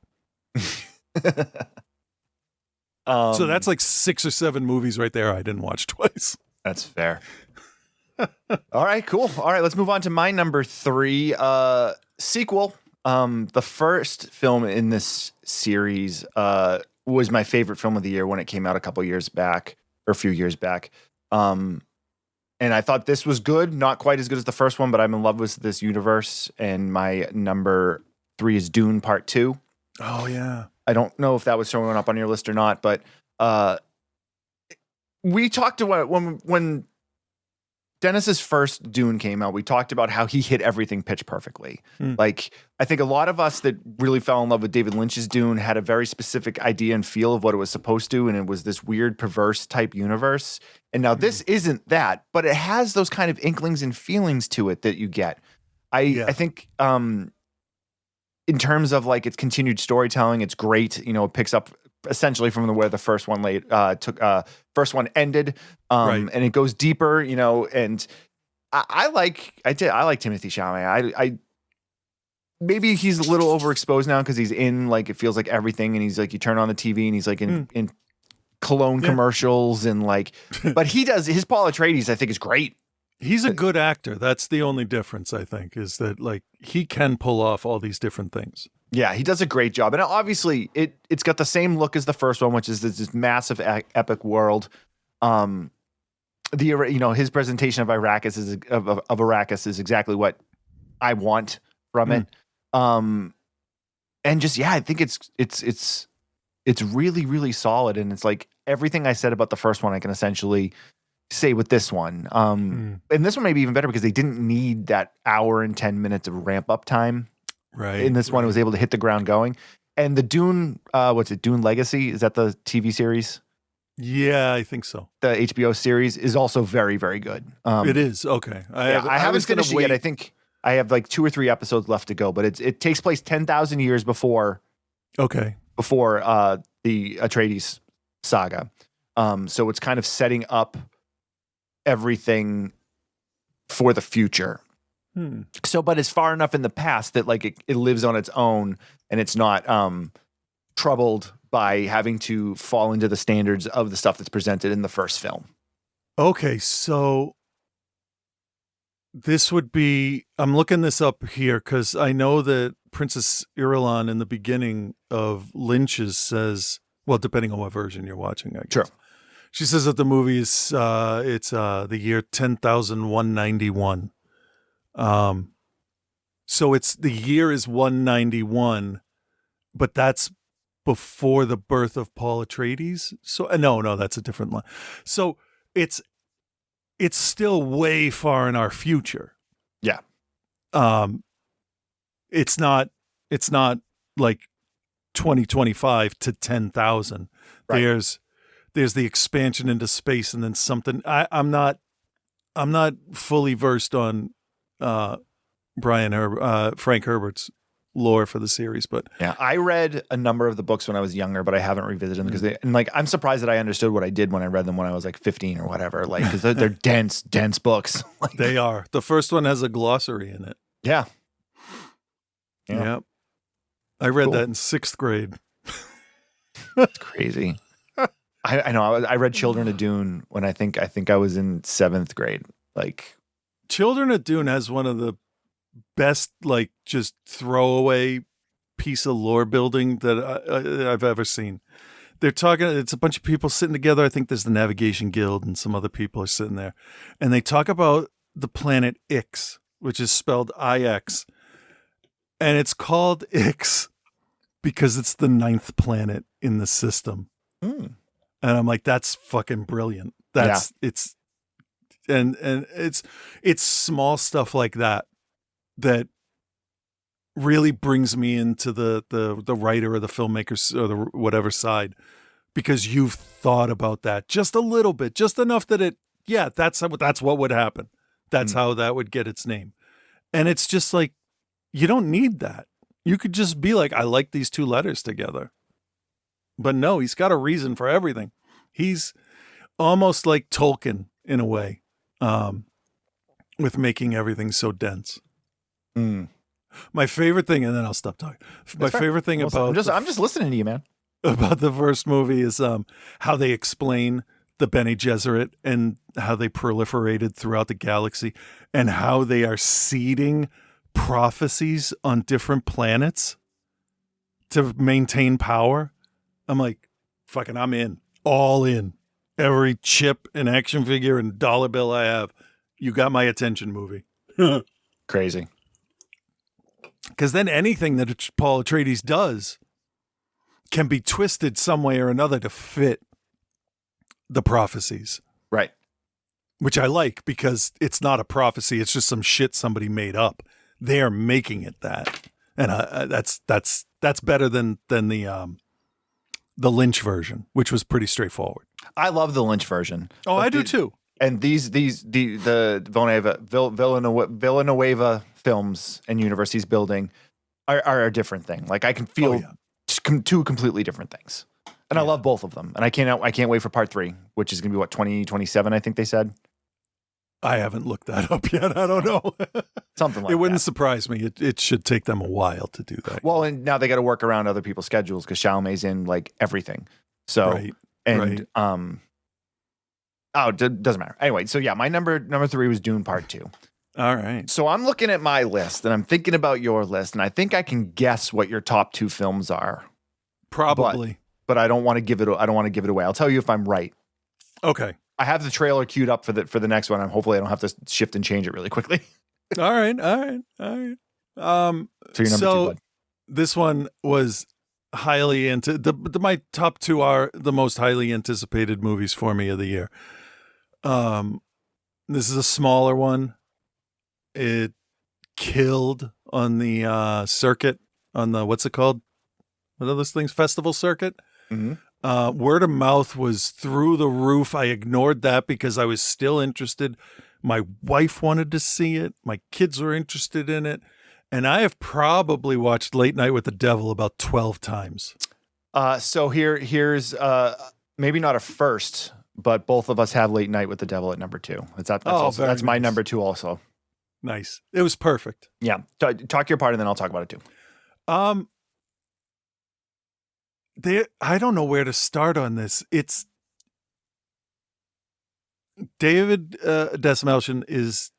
So that's like 6 or 7 movies right there I didn't watch twice. That's fair. All right, cool. All right, let's move on to my number 3 sequel. The first film in this series was my favorite film of the year when it came out a few years back. And I thought this was good, not quite as good as the first one, but I'm in love with this universe. And my number 3 is Dune Part 2. Oh, yeah. I don't know if that was showing up on your list or not, but we talked about when Dennis's first Dune came out, we talked about how he hit everything pitch perfectly. Like, I think a lot of us that really fell in love with David Lynch's Dune had a very specific idea and feel of what it was supposed to, and it was this weird, perverse type universe. And now this isn't that, but it has those kind of inklings and feelings to it that you get. I think in terms of like its continued storytelling, it's great. You know, it picks up essentially from where the first one first one ended, and it goes deeper. You know, and I like Timothée Chalamet. I maybe he's a little overexposed now because he's in like it feels like everything, and he's like you turn on the TV and he's like in cologne commercials and like, but his Paul Atreides I think is great. He's a good actor. That's the only difference, I think, is that like he can pull off all these different things. Yeah, he does a great job. And obviously it's got the same look as the first one, which is this massive epic world. His presentation of Arrakis is exactly what I want from it. And just I think it's really, really solid, and it's like everything I said about the first one I can essentially say with this one. And this one may be even better because they didn't need that hour and 10 minutes of ramp up time. Right. In this one, it was able to hit the ground going. And the Dune, Dune Legacy? Is that the TV series? Yeah, I think so. The HBO series is also very, very good. It is. Okay. I haven't finished it yet. I think I have like 2 or 3 episodes left to go, but it takes place 10,000 years before the Atreides saga. So it's kind of setting up everything for the future. So, but it's far enough in the past that like it lives on its own and it's not troubled by having to fall into the standards of the stuff that's presented in the first film. Okay, so this would be, I'm looking this up here because I know that Princess Irulan in the beginning of Lynch's says, well, depending on what version you're watching, I guess. Sure. She says that the movie is it's the year 10,191. So it's the year is 191, but that's before the birth of Paul Atreides. So no, that's a different line. So it's still way far in our future. Yeah. It's not like 2025 to 10,000. Right. There's the expansion into space and then something. I'm not fully versed on Frank Herbert's lore for the series, but yeah, I read a number of the books when I was younger, but I haven't revisited them because I'm surprised that I understood what I did when I read them when I was like 15 or whatever, like because they're dense books. Like, they are. The first one has a glossary in it. Yeah. I read that in 6th grade. That's crazy. I know. I read Children of Dune when I think I was in 7th grade. Like, Children of Dune has one of the best, like, just throwaway piece of lore building that I've ever seen. They're talking. It's a bunch of people sitting together. I think there's the Navigation Guild and some other people are sitting there, and they talk about the planet Ix, which is spelled IX. And it's called Ix because it's the 9th planet in the system. Mm. And I'm like, that's fucking brilliant. It's small stuff like that really brings me into the writer or the filmmaker or the whatever side, because you've thought about that just a little bit, just enough that that's what would happen. That's how that would get its name. And it's just like, you don't need that. You could just be like, I like these 2 letters together. But no, he's got a reason for everything. He's almost like Tolkien in a way, with making everything so dense. Mm. My favorite thing, and then I'll stop talking. My favorite thing about I'm just listening to you, man. About the first movie is how they explain the Bene Gesserit and how they proliferated throughout the galaxy and how they are seeding prophecies on different planets to maintain power. I'm like, fucking, I'm in. All in. Every chip and action figure and dollar bill I have, you got my attention, movie. Crazy. Because then anything that Paul Atreides does can be twisted some way or another to fit the prophecies. Right. Which I like, because it's not a prophecy. It's just some shit somebody made up. They are making it that. And that's better than the Lynch version, which was pretty straightforward. I love the Lynch version. Oh, I do too. And the Villanueva films and universities building are a different thing. Like, I can feel two completely different things. And I love both of them. And I can't wait for part 3, which is going to be 2027, I think they said. I haven't looked that up yet. I don't know. Something like that. It wouldn't surprise me. It should take them a while to do that. Well, and now they got to work around other people's schedules because Chalamet's in like everything. So, right. Doesn't matter. Anyway, so yeah, my number 3 was Dune Part 2. All right. So I'm looking at my list and I'm thinking about your list, and I think I can guess what your top 2 films are. Probably. But I don't want to give it away. I'll tell you if I'm right. Okay. I have the trailer queued up for the next one. Hopefully I don't have to shift and change it really quickly. All right. So your number 2, bud. This one was highly my top 2 are the most highly anticipated movies for me of the year. This is a smaller one. It killed on the circuit, on the, what's it called? What are those things? Festival circuit. Mm-hmm. Word of mouth was through the roof. I ignored that because I was still interested. My wife wanted to see it. My kids were interested in it. And I have probably watched Late Night with the Devil about 12 times. So here's maybe not a first, but both of us have Late Night with the Devil at number 2. That's my number 2 also. Nice. It was perfect. Yeah. Talk your part and then I'll talk about it too. I don't know where to start on this. It's David Dastmalchian is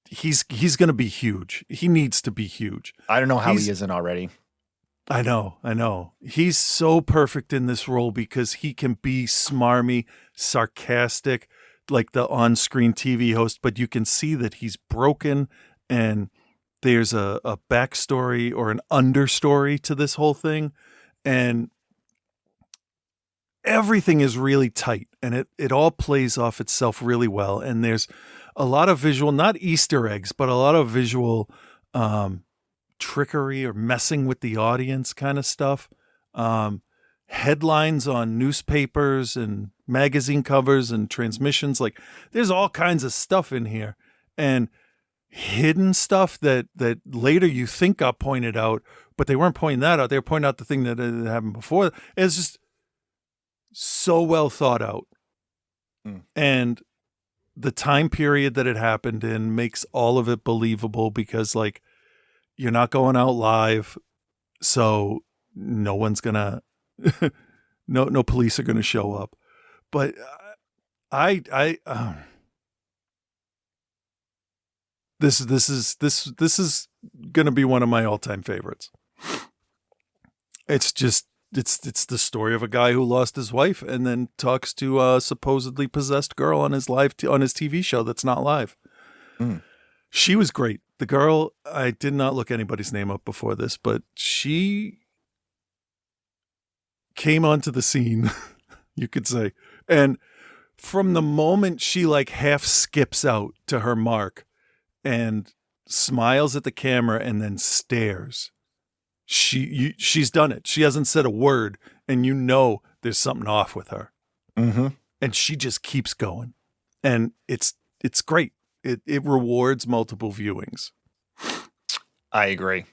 he's going to be huge. He needs to be huge. I don't know how he isn't already. I know. He's so perfect in this role because he can be smarmy, sarcastic, like the on-screen TV host, but you can see that he's broken and there's a backstory or an understory to this whole thing. And everything is really tight and it all plays off itself really well. And there's a lot of visual, not Easter eggs, but a lot of visual trickery or messing with the audience kind of stuff. Headlines on newspapers and magazine covers and transmissions. Like, there's all kinds of stuff in here. And hidden stuff that later you think got pointed out, but they weren't pointing that out. They were pointing out the thing that had happened before. It's just so well thought out. And the time period that it happened in makes all of it believable because, like, you're not going out live, so no one's gonna no police are gonna show up. But This is going to be one of my all-time favorites. It's just it's the story of a guy who lost his wife and then talks to a supposedly possessed girl on his TV show that's not live. Mm. She was great. The girl, I did not look anybody's name up before this, but she came onto the scene, you could say. And from the moment she like half skips out to her mark and smiles at the camera and then stares, she's done it. She hasn't said a word, and you know there's something off with her. Mm-hmm. And she just keeps going. And it's great. It rewards multiple viewings. I agree.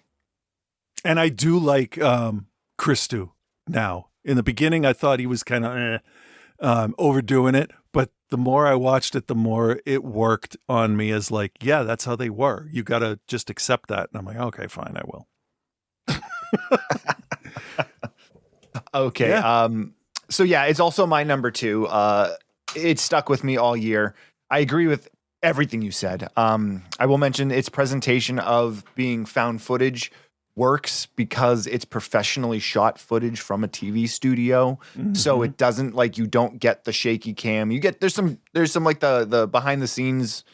And I do like Christou now. In the beginning, I thought he was kind of overdoing it. But the more I watched it, the more it worked on me as like, yeah, that's how they were. You got to just accept that. And I'm like, okay, fine, I will. Okay. Yeah. So yeah, it's also my number 2. It stuck with me all year. I agree with everything you said. I will mention its presentation of being found footage works because it's professionally shot footage from a TV studio. Mm-hmm. So it doesn't like, you don't get the shaky cam. You get, there's some like the behind the scenes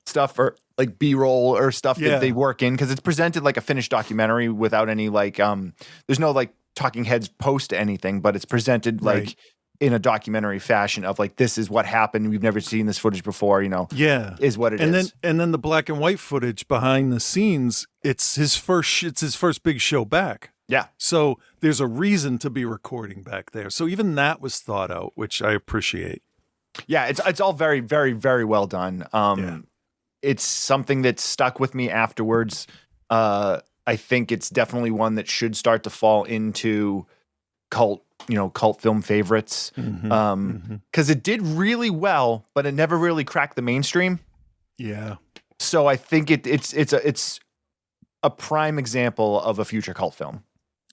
stuff or like B-roll or stuff that they work in, because it's presented like a finished documentary without any like, there's no like talking heads post anything, but it's presented like in a documentary fashion of like, this is what happened. We've never seen this footage before, is what it is. And then the black and white footage behind the scenes, it's his first big show back. Yeah. So there's a reason to be recording back there. So even that was thought out, which I appreciate. Yeah. It's all very, very, very well done. It's something that stuck with me afterwards. I think it's definitely one that should start to fall into cult film favorites. Because it did really well, but it never really cracked the mainstream. Yeah. So I think it's a prime example of a future cult film.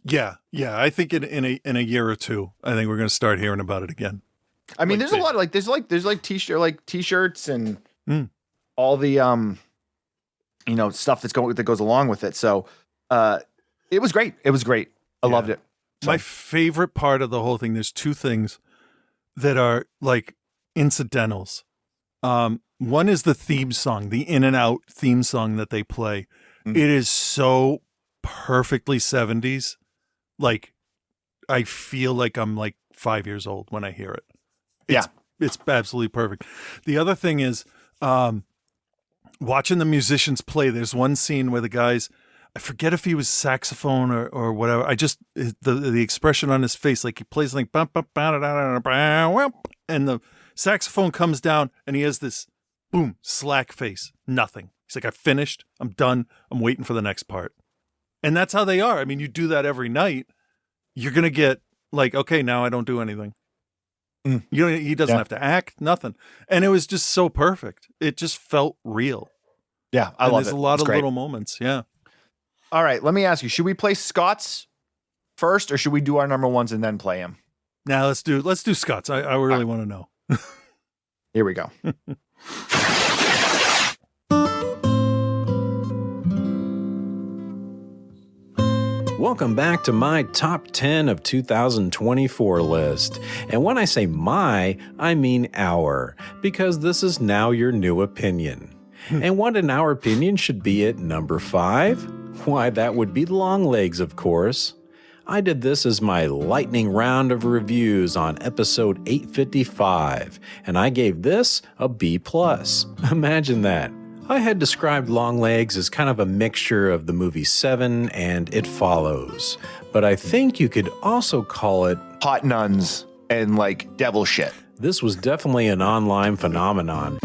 Yeah. Yeah. I think in a year or two, I think we're going to start hearing about it again. I mean, there's a lot of there's t-shirts and all the stuff that goes along with it. So it was great. It was great. I loved it. So. My favorite part of the whole thing, there's two things that are like incidentals. One is the theme song, the In and Out theme song that they play. It is so perfectly 70s. Like, I feel like I'm like 5 years old when I hear it. It's absolutely perfect. The other thing is watching the musicians play. There's one scene where the guys, I forget if he was saxophone or whatever. I just, the expression on his face, like he plays like, and the saxophone comes down and he has this boom, slack face, nothing. He's like, I finished, I'm done, I'm waiting for the next part. And that's how they are. I mean, you do that every night, you're going to get like, okay, now I don't do anything. He doesn't have to act, nothing. And it was just so perfect. It just felt real. Yeah, I love it. There's a lot of little moments. Yeah. All right, let me ask you, should we play Scott's first or should we do our number ones and then play him? Now let's do Scott's. I really want to know. Here we go. Welcome back to my top 10 of 2024 list. And when I say my, I mean our, because this is now your new opinion. And what in our opinion should be at number 5? Why, that would be Longlegs, of course. I did this as my lightning round of reviews on episode 855, and I gave this a B+. Imagine that. I had described Longlegs as kind of a mixture of the movie Seven and It Follows, but I think you could also call it hot nuns and like devil shit. This was definitely an online phenomenon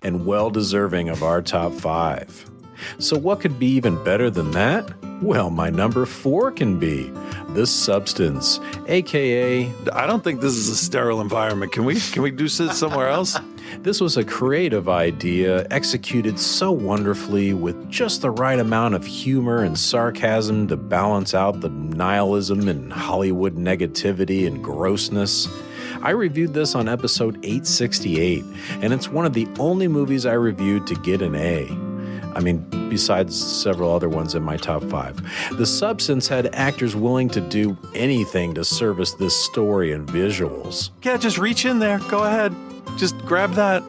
and well-deserving of our top 5. So what could be even better than that? Well, my number 4 can be The Substance, aka... I don't think this is a sterile environment. Can we do this somewhere else? This was a creative idea executed so wonderfully with just the right amount of humor and sarcasm to balance out the nihilism and Hollywood negativity and grossness. I reviewed this on episode 868, and it's one of the only movies I reviewed to get an A. I mean, besides several other ones in my top 5. The Substance had actors willing to do anything to service this story and visuals. Yeah, just reach in there. Go ahead. Just grab that.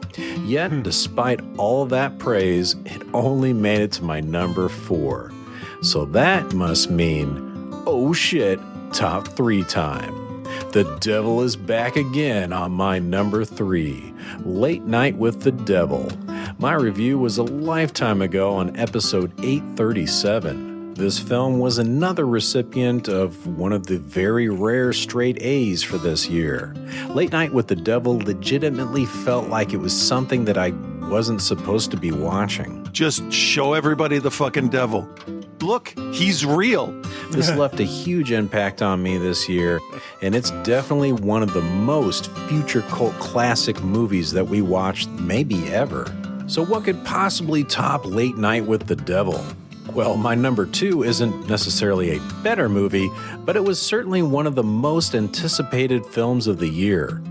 Yet, despite all of that praise, it only made it to my number 4. So that must mean, oh shit, top 3 time. The Devil is back again on my number 3, Late Night with the Devil. My review was a lifetime ago on episode 837. This film was another recipient of one of the very rare straight A's for this year. Late Night with the Devil legitimately felt like it was something that I wasn't supposed to be watching. Just show everybody the fucking devil. Look, he's real. This left a huge impact on me this year, and it's definitely one of the most future cult classic movies that we watched maybe ever. So what could possibly top Late Night with the Devil? Well, my number 2 isn't necessarily a better movie, but it was certainly one of the most anticipated films of the year.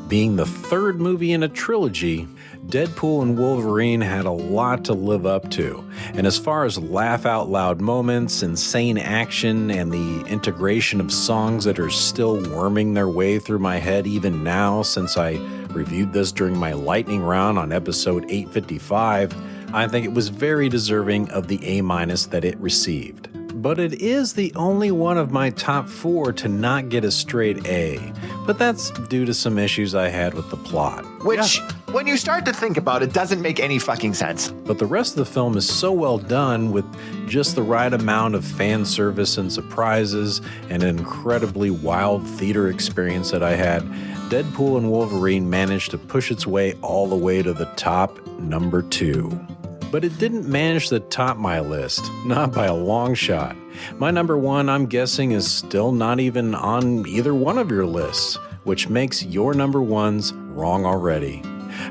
Being the 3rd movie in a trilogy, Deadpool and Wolverine had a lot to live up to. And as far as laugh-out-loud moments, insane action, and the integration of songs that are still worming their way through my head even now since I reviewed this during my lightning round on episode 855, I think it was very deserving of the A- that it received. But it is the only one of my top 4 to not get a straight A. But that's due to some issues I had with the plot. Which, when you start to think about it, doesn't make any fucking sense. But the rest of the film is so well done with just the right amount of fan service and surprises and an incredibly wild theater experience that I had. Deadpool and Wolverine managed to push its way all the way to the top, number 2. But it didn't manage to top my list, not by a long shot. My number 1, I'm guessing, is still not even on either one of your lists, which makes your number 1s wrong already.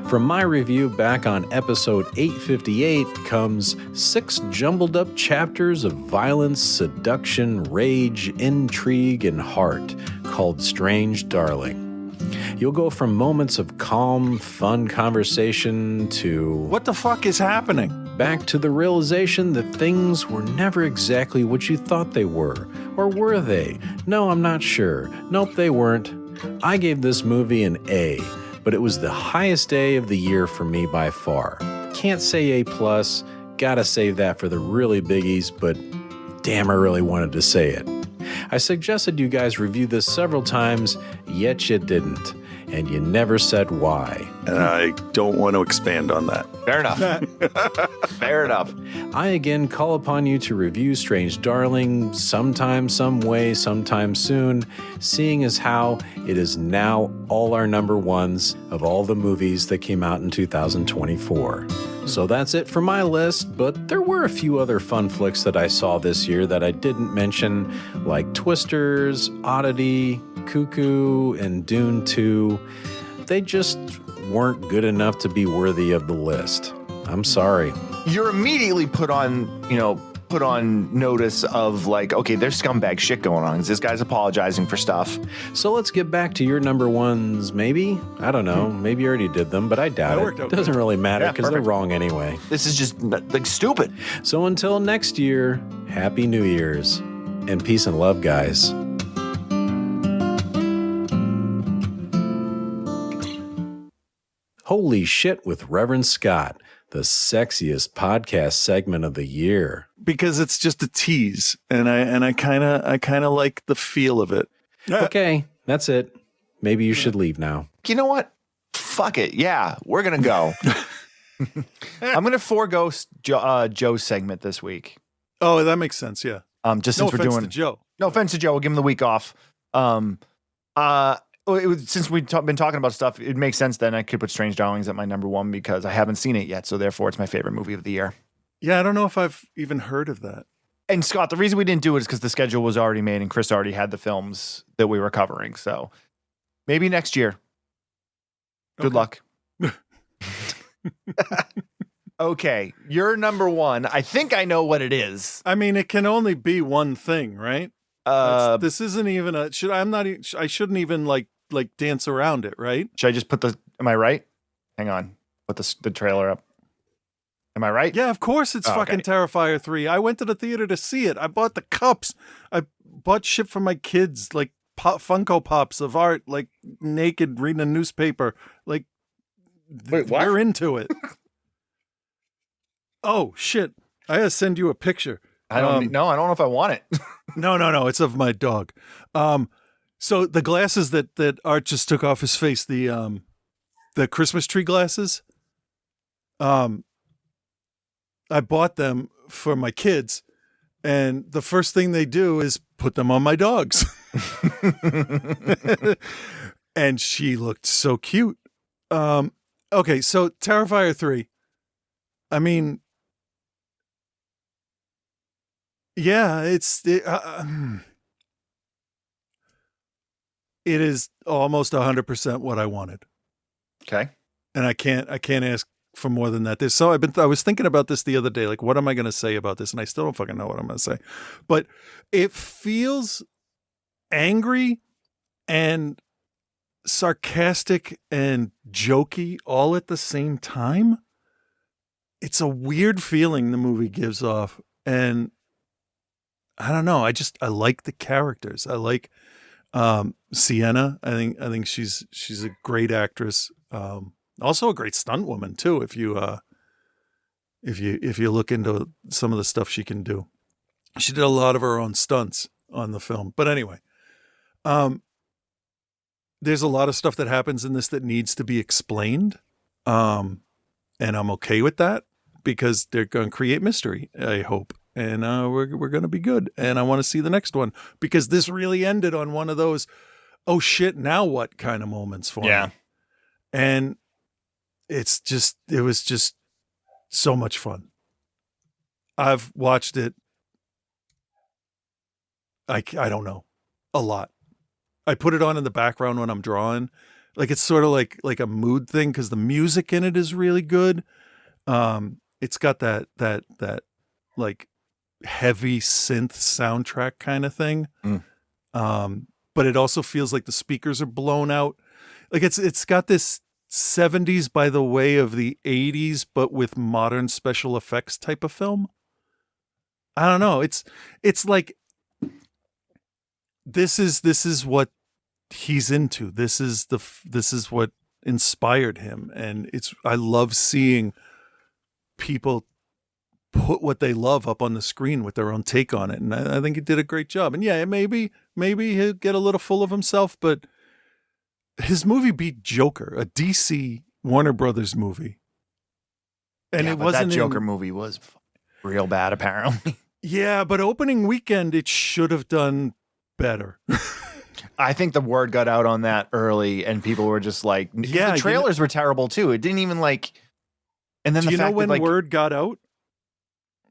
From my review back on episode 858 comes 6 jumbled up chapters of violence, seduction, rage, intrigue, and heart called Strange Darling. You'll go from moments of calm, fun conversation to... What the fuck is happening? Back to the realization that things were never exactly what you thought they were. Or were they? No, I'm not sure. Nope, they weren't. I gave this movie an A, but it was the highest A of the year for me by far. Can't say A+, gotta save that for the really biggies, but damn, I really wanted to say it. I suggested you guys review this several times, yet you didn't. And you never said why. And I don't want to expand on that. Fair enough. Fair enough. I again call upon you to review Strange Darling sometime, some way, sometime soon, seeing as how it is now all our number 1s of all the movies that came out in 2024. So that's it for my list, but there were a few other fun flicks that I saw this year that I didn't mention, like Twisters, Oddity, Cuckoo, and Dune 2. They just weren't good enough to be worthy of the list. I'm sorry. You're immediately put on notice of like, okay, there's scumbag shit going on. This guy's apologizing for stuff. So let's get back to your number 1s, maybe? I don't know. Maybe you already did them, but I doubt it. It doesn't really matter because they're wrong anyway. This is just like stupid. So until next year, Happy New Year's and peace and love, guys. Holy Shit with Reverend Scott, the sexiest podcast segment of the year. Because it's just a tease, and I kind of like the feel of it. Okay, that's it. Maybe you should leave now. You know what? Fuck it. Yeah, we're gonna go. I'm gonna forego Joe's segment this week. Oh, that makes sense. Yeah. Just no since we're offense doing to Joe. No offense to Joe. We'll give him the week off. Since we've been talking about stuff, it makes sense then I could put Strange Darlings at my number 1 because I haven't seen it yet. So therefore, it's my favorite movie of the year. Yeah, I don't know if I've even heard of that. And Scott, the reason we didn't do it is because the schedule was already made and Chris already had the films that we were covering. So maybe next year. Good luck. Okay, your number 1. I think I know what it is. I mean, it can only be one thing, right? This isn't even a. I shouldn't even like dance around it, right? Should I just put am I right? Hang on. Put the trailer up. Am I right? Yeah, of course it's fucking Terrifier 3. I went to the theater to see it. I bought the cups. I bought shit for my kids, like Funko Pops of Art, like naked reading a newspaper. Like, wait, what? We're into it. Oh, shit. I gotta send you a picture. I don't know if I want it. No. It's of my dog. So the glasses that Art just took off his face, the Christmas tree glasses, I bought them for my kids, and the first thing they do is put them on my dogs. And she looked so cute. Okay, so Terrifier 3. I mean, yeah, it is almost 100% what I wanted. Okay. And I can't ask for more than that. I was thinking about this the other day, like, what am I going to say about this? And I still don't fucking know what I'm going to say, but it feels angry and sarcastic and jokey all at the same time. It's a weird feeling the movie gives off. And I don't know. I like the characters. I like, Sienna. I think she's a great actress. Also a great stunt woman too. If you look into some of the stuff she can do, she did a lot of her own stunts on the film. But anyway, there's a lot of stuff that happens in this that needs to be explained, and I'm okay with that because they're going to create mystery, I hope, and we're going to be good. And I want to see the next one because this really ended on one of those, oh shit, now what kind of moments for me. And it was just so much fun. I've watched it, I don't know, a lot. I put it on in the background when I'm drawing. Like, it's sort of like a mood thing because the music in it is really good. It's got that like heavy synth soundtrack kind of thing. But it also feels like the speakers are blown out. Like it's got this 70s by the way of the 80s, but with modern special effects type of film. I don't know. It's like, this is what he's into. This is what inspired him. And I love seeing people put what they love up on the screen with their own take on it. And I think he did a great job. And yeah, maybe he'll get a little full of himself, but his movie beat Joker, a DC Warner Brothers movie. And it wasn't that Joker movie was real bad, apparently. Yeah, but opening weekend, it should have done better. I think the word got out on that early, and people were just like, the trailers were terrible too. It didn't even like, and then do you know when word got out?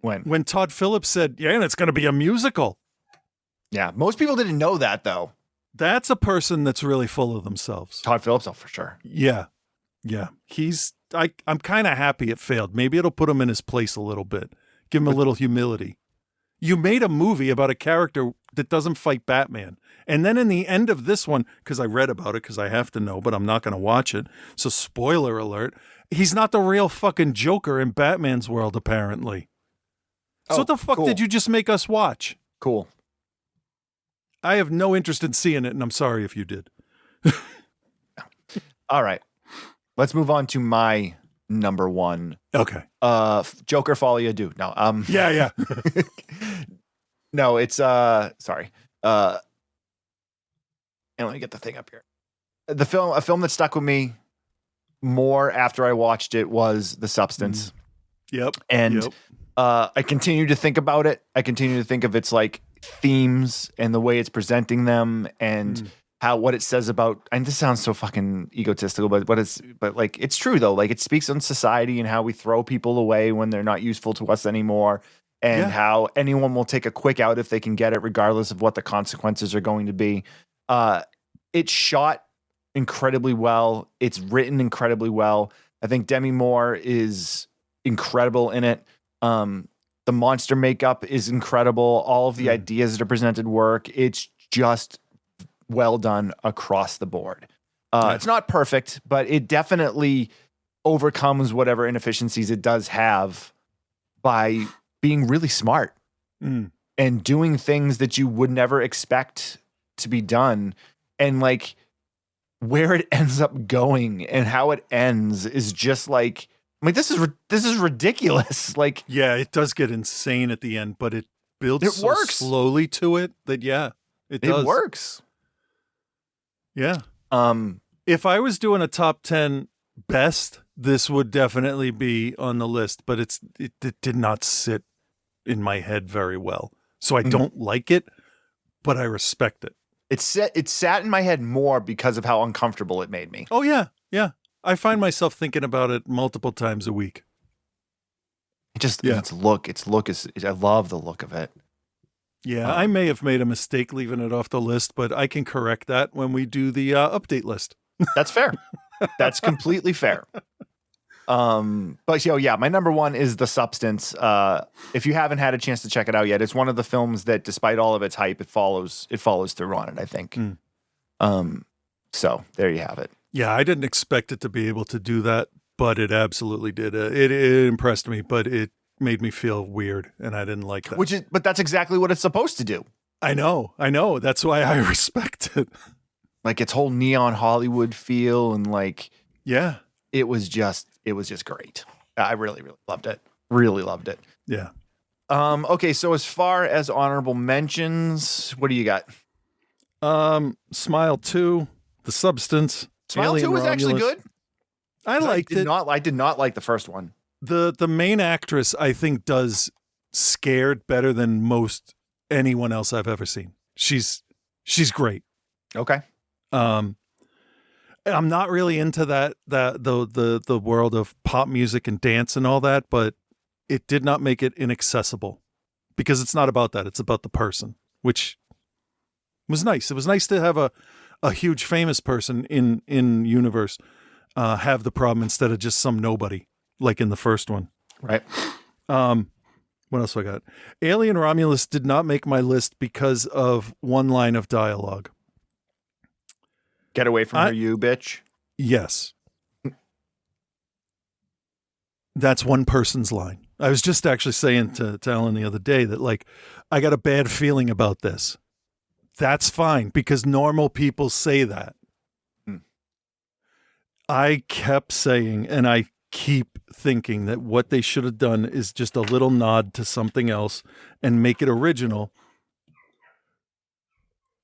When Todd Phillips said, yeah, and it's going to be a musical. Yeah, most people didn't know that though. That's a person that's really full of themselves. Todd Phillips, for sure. Yeah. I'm kind of happy it failed. Maybe it'll put him in his place a little bit. Give him a little humility. You made a movie about a character that doesn't fight Batman. And then in the end of this one, because I read about it, because I have to know, but I'm not going to watch it. So spoiler alert, he's not the real fucking Joker in Batman's world, apparently. So what the fuck did you just make us watch? Cool. I have no interest in seeing it, and I'm sorry if you did. All right. Let's move on to my number one. Okay. Joker Folie à Deux. No. Yeah. No, it's sorry. And let me get the thing up here. A film that stuck with me more after I watched it was The Substance. Yep. And I continue to think about it. I continue to think of its like themes and the way it's presenting them and what it says about, and this sounds so fucking egotistical, but like it's true though. Like it speaks on society and how we throw people away when they're not useful to us anymore, and how anyone will take a quick out if they can get it, regardless of what the consequences are going to be. It's shot incredibly well. It's written incredibly well. I think Demi Moore is incredible in it. The monster makeup is incredible. All of the ideas that are presented work. It's just well done across the board. It's not perfect, but it definitely overcomes whatever inefficiencies it does have by being really smart Mm. and doing things that you would never expect to be done. And like where it ends up going and how it ends is just like, I mean, this is ridiculous. Like, Yeah, it does get insane at the end, but it builds It so works. slowly to it that it does. it works. Yeah. Um, If I was doing a top 10 best, this would definitely be on the list, but it did not sit in my head very well. So I don't like it, but I respect it. it sat in my head more because of how uncomfortable it made me. Oh yeah. Yeah. I find myself thinking about it multiple times a week. Its look is, I love the look of it. Yeah, I may have made a mistake leaving it off the list, but I can correct that when we do the update list. That's fair. That's completely fair. But yeah, my number one is The Substance. If you haven't had a chance to check it out yet, it's one of the films that, despite all of its hype, it follows through on it, I think. So there you have it. Yeah, I didn't expect it to be able to do that, but it absolutely did. It impressed me, but it made me feel weird, and I didn't like that. But that's exactly what it's supposed to do. I know. That's why I respect it. Like its whole neon Hollywood feel, and like, Yeah. it was just great. I really, really loved it. Really loved it. Yeah. Okay, so as far as honorable mentions, what do you got? Smile 2, The Substance. Smile Alien 2 was actually Romulus. good. I liked it. I did not like the first one. The main actress, I think, does Scared better than most anyone else I've ever seen. She's great. Okay. I'm not really into the world of pop music and dance and all that, but it did not make it inaccessible because it's not about that. It's about the person, which was nice. It was nice to have a huge famous person in universe have the problem instead of just some nobody like in the first one. Right. What else I got? Alien Romulus did not make my list because of one line of dialogue. Get away from her, you bitch. Yes. That's one person's line. I was just actually saying to Alan the other day that, like, I got a bad feeling about this. That's fine because normal people say that. I kept saying, and I keep thinking that what they should have done is just a little nod to something else and make it original.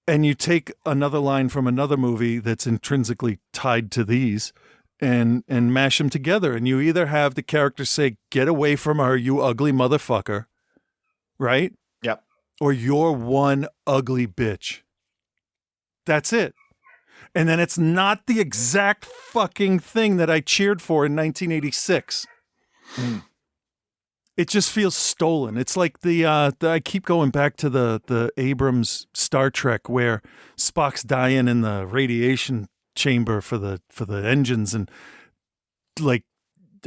And you take another line from another movie that's intrinsically tied to these and mash them together. And you either have the character say, "Get away from her, you ugly motherfucker," right? Yep. Or "You're one ugly bitch." That's it. And then it's not the exact fucking thing that I cheered for in 1986. It just feels stolen. It's like I keep going back to the Abrams Star Trek where Spock's dying in the radiation chamber for the engines, and like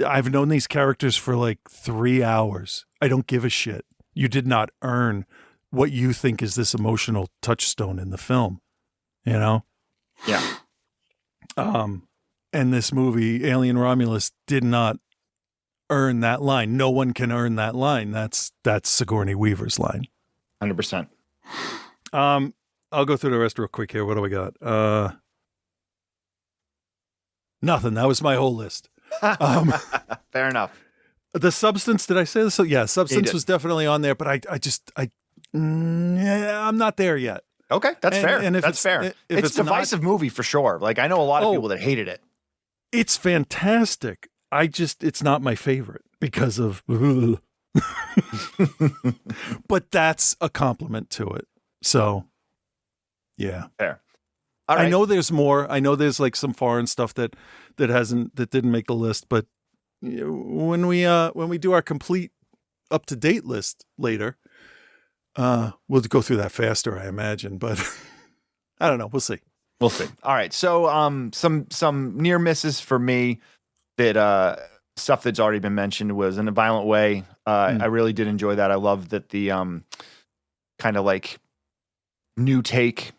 I've known these characters for like 3 hours. I don't give a shit. You did not earn what you think is this emotional touchstone in the film, you know? Yeah. And this movie, Alien Romulus, did not earn that line. No one can earn that line. That's Sigourney Weaver's line. 100%. I'll go through the rest real quick here. What do we got? Nothing. That was my whole list. Fair enough. The Substance, did I say this? So yeah, Substance was definitely on there, but I'm not there yet. Okay, that's fair. And if that's fair. if It's a divisive movie for sure. Like I know a lot of people that hated it. It's fantastic. It's not my favorite because of, but that's a compliment to it. So, yeah. Fair. All right. I know there's more. I know there's like some foreign stuff that didn't make the list. But you know, when we do our complete up to date list later, we'll go through that faster, I imagine. But I don't know. We'll see. We'll see. All right. So, some near misses for me. That stuff that's already been mentioned was In a Violent Way. I really did enjoy that. I love that the kind of like new take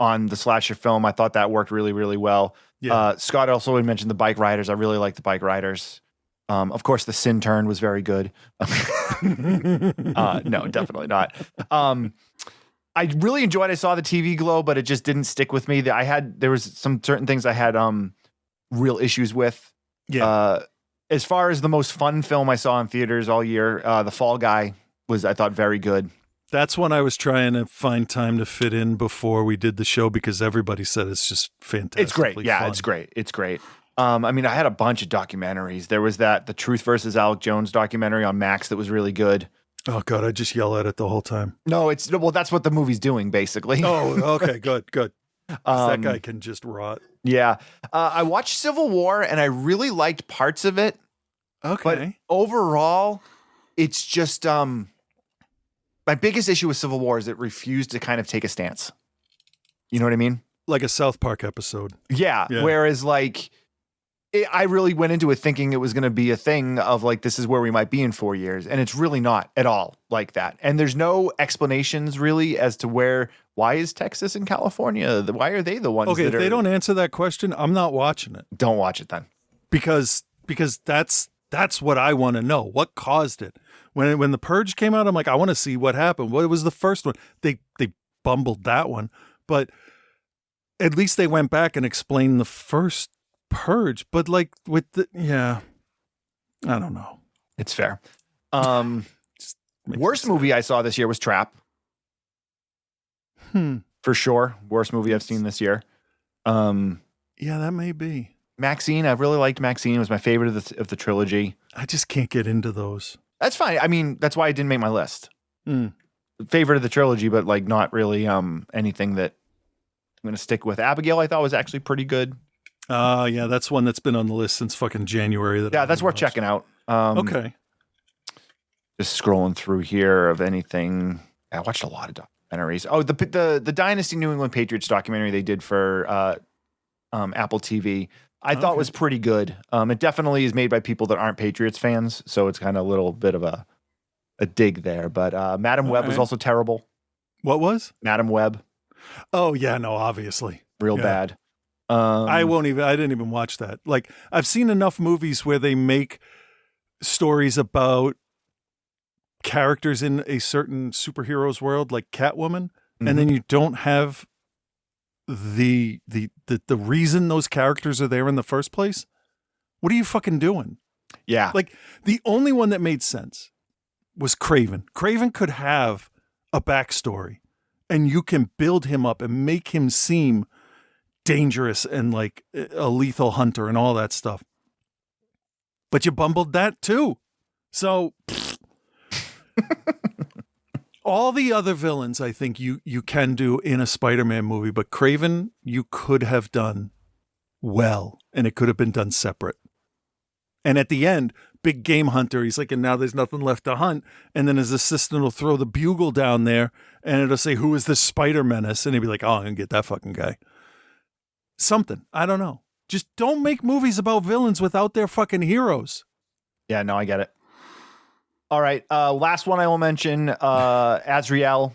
on the slasher film. I thought that worked really, really well. Yeah. Scott also had mentioned the Bike Riders. I really like the Bike Riders. Of course, The Sin Turn was very good. No, definitely not. I really enjoyed. I saw the TV Glow, but it just didn't stick with me. There was some certain things I had real issues with. Yeah. As far as the most fun film I saw in theaters all year, The Fall Guy was, I thought, very good. That's when I was trying to find time to fit in before we did the show because everybody said it's just fantastic. It's great. Yeah, fun. it's great. It's great. I mean, I had a bunch of documentaries. There was the Truth versus Alec Jones documentary on Max that was really good. Oh God, I just yell at it the whole time. No, that's what the movie's doing, basically. Oh, okay, good. That guy can just rot. Yeah. I watched Civil War and I really liked parts of it. Okay. But overall, it's just my biggest issue with Civil War is it refused to kind of take a stance. You know what I mean? Like a South Park episode. Yeah. Whereas I really went into it thinking it was going to be a thing of this is where we might be in 4 years. And it's really not at all like that. And there's no explanations really as to why is Texas and California? Why are they the ones Okay, if they don't answer that question, I'm not watching it. Don't watch it then. Because that's what I want to know. What caused it? When The Purge came out, I'm like, I want to see what happened. What was the first one? They bumbled that one. But at least they went back and explained the first Purge. But I don't know. It's fair. Worst movie I saw this year was Trap. For sure. Worst movie I've seen this year. Yeah, that may be. Maxine, I really liked Maxine. It was my favorite of the trilogy. I just can't get into those. That's fine. I mean, that's why I didn't make my list. Favorite of the trilogy, but not really anything that I'm going to stick with. Abigail, I thought was actually pretty good. Yeah, that's one that's been on the list since fucking January. That's worth checking out. Okay. Just scrolling through here of anything. I watched a lot of documentaries. Oh, the Dynasty New England Patriots documentary they did for Apple TV. I thought was pretty good. It definitely is made by people that aren't Patriots fans, so it's kind of a little bit of a dig there. But Madam Web was also terrible. What was? Madam Web. Oh yeah, no, obviously. Real bad. I didn't even watch that. I've seen enough movies where they make stories about characters in a certain superhero's world, like Catwoman, and then you don't have the reason those characters are there in the first place. What are you fucking doing? Yeah. The only one that made sense was Kraven. Kraven could have a backstory and you can build him up and make him seem dangerous and like a lethal hunter and all that stuff. But you bumbled that too. So all the other villains, I think you can do in a Spider-Man movie, but Kraven, you could have done well, and it could have been done separate. And at the end, big game hunter, he's like, and now there's nothing left to hunt. And then his assistant will throw the bugle down there, and it'll say, who is this Spider Menace? And he'll be like, oh, I'm going to get that fucking guy. Something. I don't know. Just don't make movies about villains without their fucking heroes. Yeah, no, I get it. All right, last one I will mention, Azrael,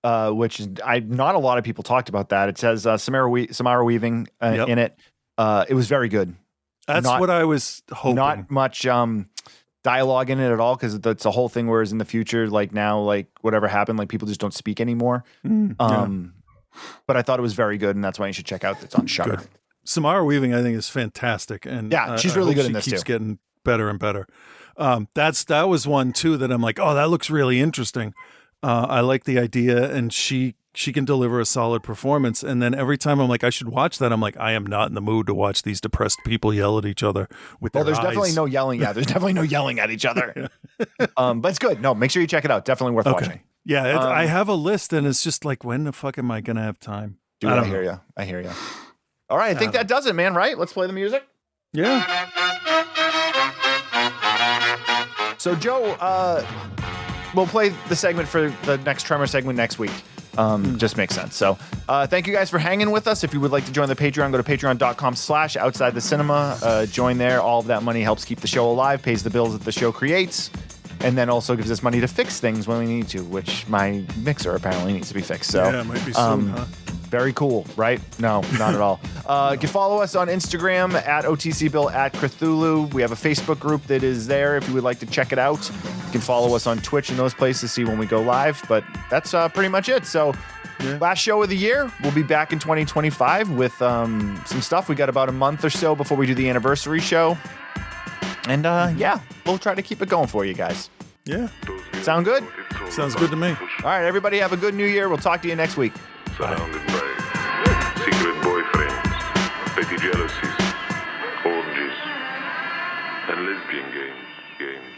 which is not a lot of people talked about that. It says Samara Weaving in it. It was very good. That's what I was hoping. Not much dialogue in it at all because it's a whole thing. Whereas in the future, now, whatever happened, people just don't speak anymore. But I thought it was very good, and that's why you should check out. It's on Shudder. Good. Samara Weaving, I think, is fantastic, and yeah, she's really good in this too. Keeps getting better and better. That was one too that I'm like, oh, that looks really interesting. I like the idea, and she can deliver a solid performance. And then every time I'm like, I should watch that, I'm like, I am not in the mood to watch these depressed people yell at each other with their eyes. Definitely no yelling. Yeah, there's definitely no yelling at each other. But it's good. No, make sure you check it out. Definitely worth watching. Yeah, I have a list, and it's just like, when the fuck am I gonna have time? Dude, I hear you. I hear you. All right, I think that does it, man. Right? Let's play the music. Yeah. So, Joe, we'll play the segment for the next Tremor segment next week. Just makes sense. So, thank you guys for hanging with us. If you would like to join the Patreon, go to patreon.com/outside the cinema. Join there. All of that money helps keep the show alive, pays the bills that the show creates, and then also gives us money to fix things when we need to, which my mixer apparently needs to be fixed. So, yeah, it might be soon, huh? Very cool, right? No, not at all. You can follow us on Instagram at OTCBill at Cthulhu. We have a Facebook group that is there if you would like to check it out. You can follow us on Twitch and those places to see when we go live. But that's pretty much it. So last show of the year. We'll be back in 2025 with some stuff. We got about a month or so before we do the anniversary show. And we'll try to keep it going for you guys. Yeah. Sound good? Sounds good to me. All right, everybody have a good new year. We'll talk to you next week. Surrounded by secret boyfriends, petty jealousies, orgies, and lesbian games.